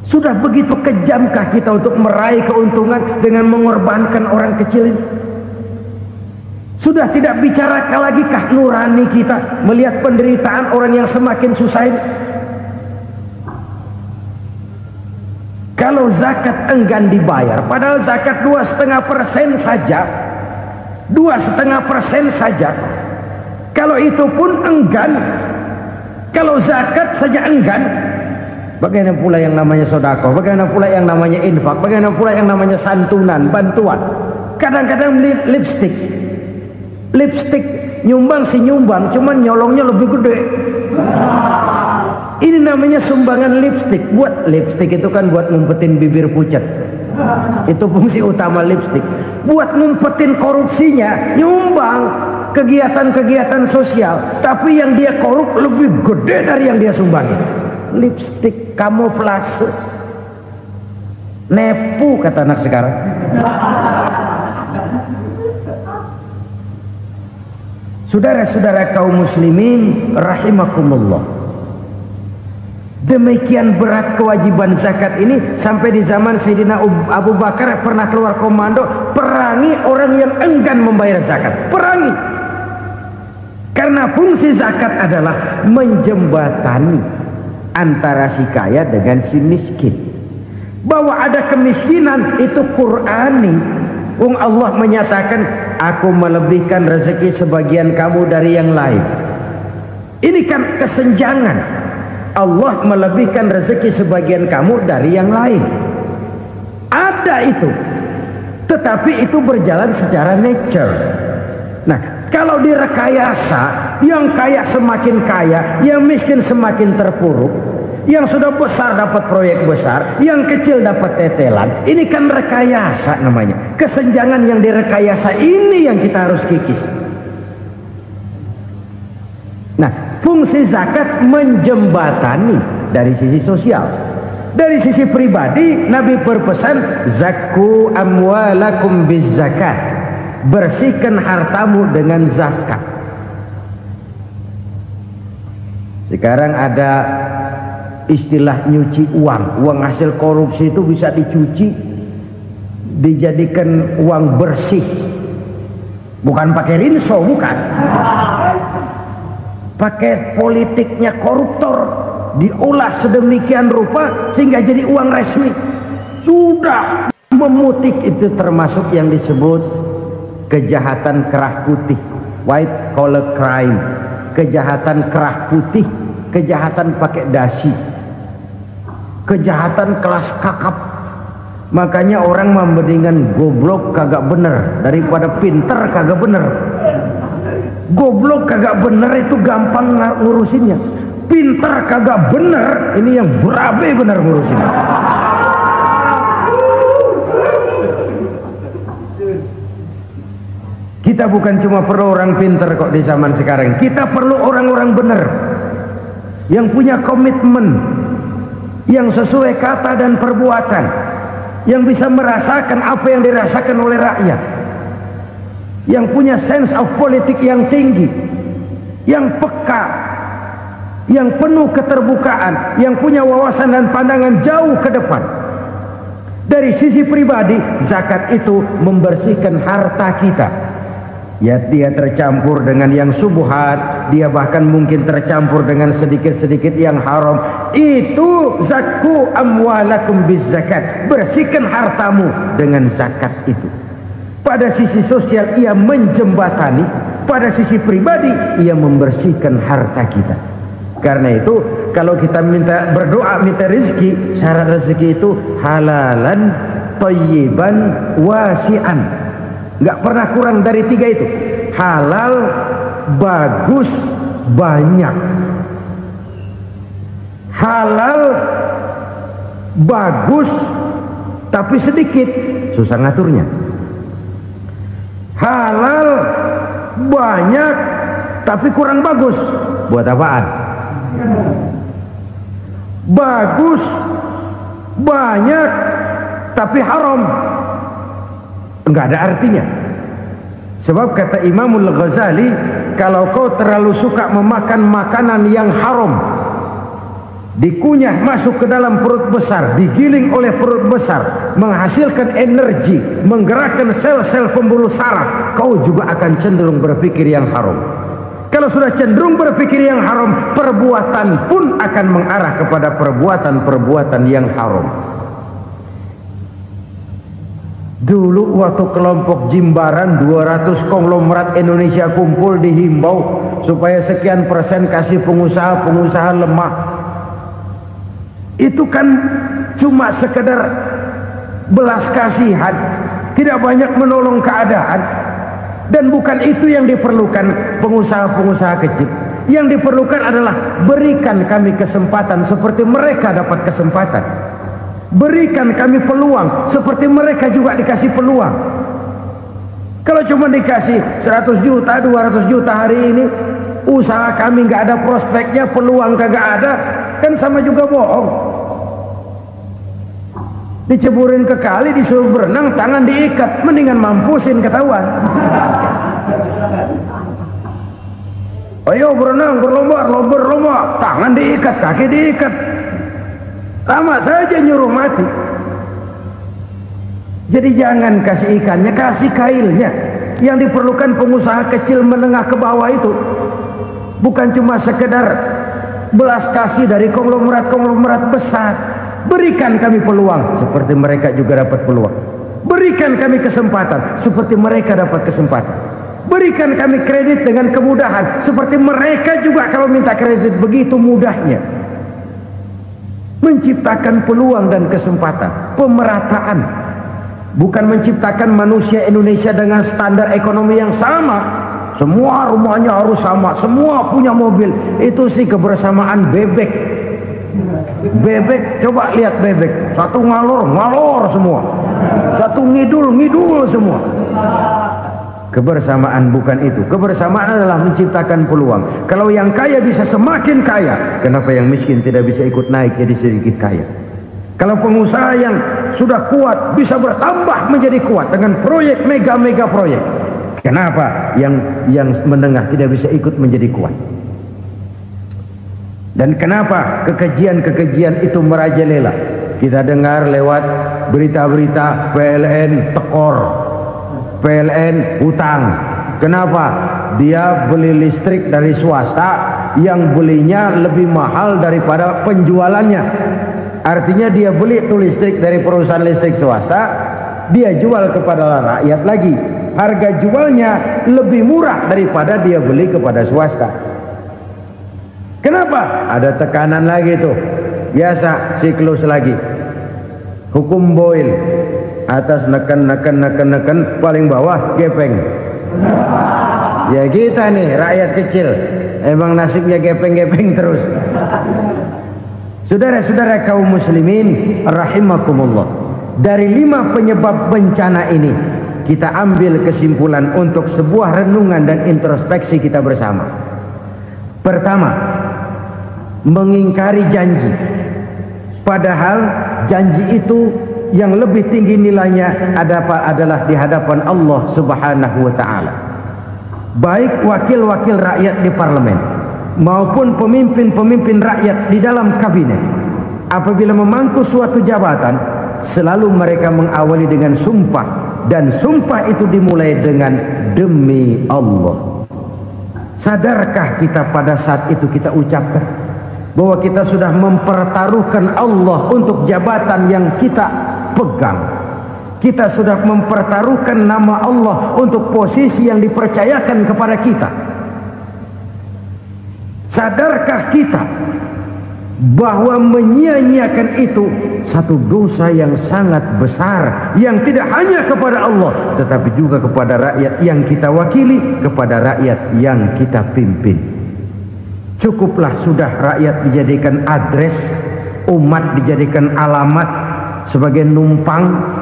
Sudah begitu kejamkah kita untuk meraih keuntungan dengan mengorbankan orang kecil ini? Sudah tidak bicara lagi kah nurani kita melihat penderitaan orang yang semakin susah ini? Kalau zakat enggan dibayar, padahal zakat 2,5% saja, 2,5% saja. Kalau itu pun enggan, kalau zakat saja enggan, bagaimana pula yang namanya sedekah, bagaimana pula yang namanya infak, bagaimana pula yang namanya santunan, bantuan. Kadang-kadang lipstick nyumbang si nyumbang, cuman nyolongnya lebih gede. Ini namanya sumbangan lipstick. Buat lipstick itu kan buat ngumpetin bibir pucat. Itu fungsi utama lipstick. Buat ngumpetin korupsinya, nyumbang kegiatan-kegiatan sosial, tapi yang dia korup lebih gede dari yang dia sumbangi. Lipstick kamuflase, nepu kata anak sekarang. Saudara-saudara kaum muslimin rahimakumullah, demikian berat kewajiban zakat ini sampai di zaman Sayyidina Abu Bakar pernah keluar komando perangi orang yang enggan membayar zakat. Perangi, karena fungsi zakat adalah menjembatani antara si kaya dengan si miskin. Bahwa ada kemiskinan itu Qur'ani. Allah menyatakan, aku melebihkan rezeki sebagian kamu dari yang lain. Ini kan kesenjangan. Allah melebihkan rezeki sebagian kamu dari yang lain. Ada itu. Tetapi itu berjalan secara nature. Nah, kalau direkayasa, yang kaya semakin kaya, yang miskin semakin terpuruk, yang sudah besar dapat proyek besar, yang kecil dapat tetelan. Ini kan rekayasa namanya. Kesenjangan yang direkayasa ini yang kita harus kikis. Nah, fungsi zakat menjembatani dari sisi sosial. Dari sisi pribadi, Nabi berpesan, zakku amwalakum biz zakat. Bersihkan hartamu dengan zakat. Sekarang ada istilah nyuci uang. Uang hasil korupsi itu bisa dicuci, dijadikan uang bersih. Bukan pakai rinso, bukan. Pakai politiknya koruptor, diolah sedemikian rupa sehingga jadi uang resmi. Sudah memutik, itu termasuk yang disebut kejahatan kerah putih, white collar crime. Kejahatan kerah putih, kejahatan pakai dasi, kejahatan kelas kakap. Makanya orang mendingan goblok kagak bener daripada pinter kagak bener. Goblok kagak bener itu gampang ngurusinnya. Pinter kagak bener, ini yang berabe bener ngurusinnya. Kita bukan cuma perlu orang pinter kok di zaman sekarang. Kita perlu orang-orang bener yang punya komitmen, yang sesuai kata dan perbuatan, yang bisa merasakan apa yang dirasakan oleh rakyat, yang punya sense of politik yang tinggi, yang peka, yang penuh keterbukaan, yang punya wawasan dan pandangan jauh ke depan. Dari sisi pribadi, zakat itu membersihkan harta kita. Ya, dia tercampur dengan yang subuhat, dia bahkan mungkin tercampur dengan sedikit-sedikit yang haram. Itu zakku amwalakum biz zakat. Bersihkan hartamu dengan zakat itu. Pada sisi sosial ia menjembatani, pada sisi pribadi ia membersihkan harta kita. Karena itu kalau kita minta berdoa minta rezeki, syarat rezeki itu halalan thayyiban wasi'an. Nggak pernah kurang dari tiga itu. Halal, bagus, banyak. Halal, bagus, tapi sedikit, susah ngaturnya. Halal, banyak, tapi kurang bagus. Buat apaan? Bagus, banyak, tapi haram. Enggak ada artinya. Sebab kata Imamul Ghazali, kalau kau terlalu suka memakan makanan yang haram, dikunyah masuk ke dalam perut besar, digiling oleh perut besar, menghasilkan energi, menggerakkan sel-sel pembuluh saraf, kau juga akan cenderung berpikir yang haram. Kalau sudah cenderung berpikir yang haram, perbuatan pun akan mengarah kepada perbuatan-perbuatan yang haram. Dulu waktu kelompok Jimbaran 200 konglomerat Indonesia kumpul dihimbau supaya sekian persen kasih pengusaha-pengusaha lemah. Itu kan cuma sekedar belas kasihan, tidak banyak menolong keadaan. Dan bukan itu yang diperlukan pengusaha-pengusaha kecil. Yang diperlukan adalah berikan kami kesempatan seperti mereka dapat kesempatan. Berikan kami peluang seperti mereka juga dikasih peluang. Kalau cuma dikasih 100 juta, 200 juta hari ini, usaha kami nggak ada prospeknya, peluang kagak ada, kan sama juga bohong. Diceburin ke kali, disuruh berenang, tangan diikat, mendingan mampusin ketahuan. Ayo berenang, berlomba, tangan diikat, kaki diikat, sama saja nyuruh mati. Jadi jangan kasih ikannya, kasih kailnya. Yang diperlukan pengusaha kecil menengah ke bawah itu bukan cuma sekedar belas kasih dari konglomerat-konglomerat besar. Berikan kami peluang seperti mereka juga dapat peluang. Berikan kami kesempatan seperti mereka dapat kesempatan. Berikan kami kredit dengan kemudahan seperti mereka juga kalau minta kredit begitu mudahnya. Menciptakan peluang dan kesempatan, pemerataan. Bukan menciptakan manusia Indonesia dengan standar ekonomi yang sama. Semua rumahnya harus sama, semua punya mobil. Itu sih kebersamaan bebek. Bebek, coba lihat bebek. Satu ngalor semua. Satu ngidul semua. Kebersamaan bukan itu. Kebersamaan adalah menciptakan peluang. Kalau yang kaya bisa semakin kaya, kenapa yang miskin tidak bisa ikut naik jadi sedikit kaya? Kalau pengusaha yang sudah kuat bisa bertambah menjadi kuat dengan proyek mega proyek, kenapa yang menengah tidak bisa ikut menjadi kuat? Dan kenapa kekejian itu merajalela? Kita dengar lewat berita-berita PLN tekor, PLN hutang. Kenapa? Dia beli listrik dari swasta yang belinya lebih mahal daripada penjualannya. Artinya dia beli itu listrik dari perusahaan listrik swasta, dia jual kepada rakyat lagi. Harga jualnya lebih murah daripada dia beli kepada swasta. Kenapa? Ada tekanan lagi tuh. Biasa siklus lagi. Hukum Boyle. Atas neken paling bawah gepeng. Ya kita nih rakyat kecil emang nasibnya gepeng terus. Saudara-saudara kaum muslimin rahimakumullah, dari 5 penyebab bencana ini kita ambil kesimpulan untuk sebuah renungan dan introspeksi kita bersama. Pertama, mengingkari janji, padahal janji itu yang lebih tinggi nilainya adalah di hadapan Allah Subhanahu wa ta'ala. Baik wakil-wakil rakyat di parlemen maupun pemimpin-pemimpin rakyat di dalam kabinet, apabila memangku suatu jabatan, selalu mereka mengawali dengan sumpah, dan sumpah itu dimulai dengan demi Allah. Sadarkah kita pada saat itu kita ucapkan bahwa kita sudah mempertaruhkan Allah untuk jabatan yang kita pegang? Kita sudah mempertaruhkan nama Allah untuk posisi yang dipercayakan kepada kita. Sadarkah kita bahwa menyia-nyiakan itu satu dosa yang sangat besar, yang tidak hanya kepada Allah tetapi juga kepada rakyat yang kita wakili, kepada rakyat yang kita pimpin? Cukuplah sudah rakyat dijadikan adres, umat dijadikan alamat sebagai numpang.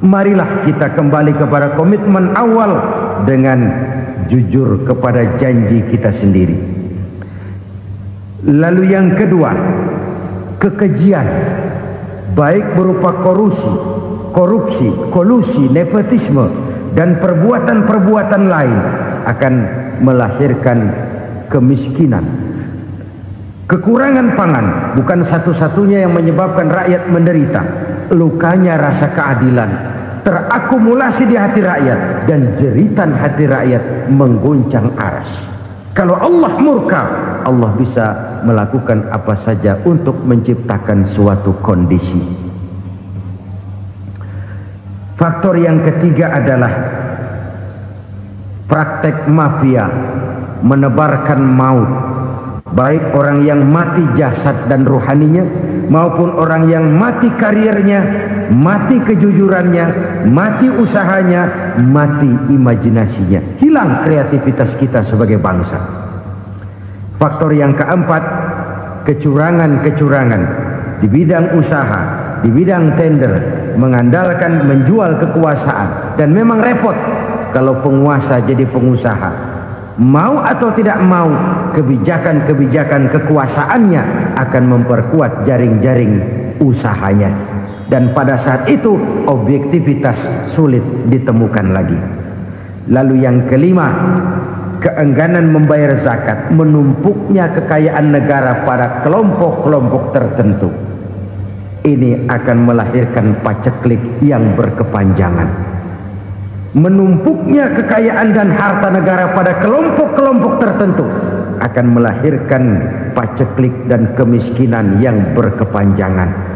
Marilah kita kembali kepada komitmen awal dengan jujur kepada janji kita sendiri. Lalu yang kedua, kekejian, baik berupa korupsi, kolusi, nepotisme, dan perbuatan-perbuatan lain akan melahirkan kemiskinan. Kekurangan pangan bukan satu-satunya yang menyebabkan rakyat menderita. Lukanya rasa keadilan terakumulasi di hati rakyat, dan jeritan hati rakyat mengguncang aras. Kalau Allah murka, Allah bisa melakukan apa saja untuk menciptakan suatu kondisi. Faktor yang ketiga adalah praktek mafia menebarkan maut, baik orang yang mati jasad dan rohaninya maupun orang yang mati karirnya, mati kejujurannya, mati usahanya, mati imajinasinya. Hilang kreativitas kita sebagai bangsa. Faktor yang keempat, kecurangan-kecurangan di bidang usaha, di bidang tender, mengandalkan menjual kekuasaan. Dan memang repot kalau penguasa jadi pengusaha. Mau atau tidak mau, kebijakan-kebijakan kekuasaannya akan memperkuat jaring-jaring usahanya. Dan pada saat itu objektivitas sulit ditemukan lagi. Lalu yang kelima, keengganan membayar zakat, menumpuknya kekayaan negara pada kelompok-kelompok tertentu. Ini akan melahirkan paceklik yang berkepanjangan. Menumpuknya kekayaan dan harta negara pada kelompok-kelompok tertentu akan melahirkan paceklik dan kemiskinan yang berkepanjangan.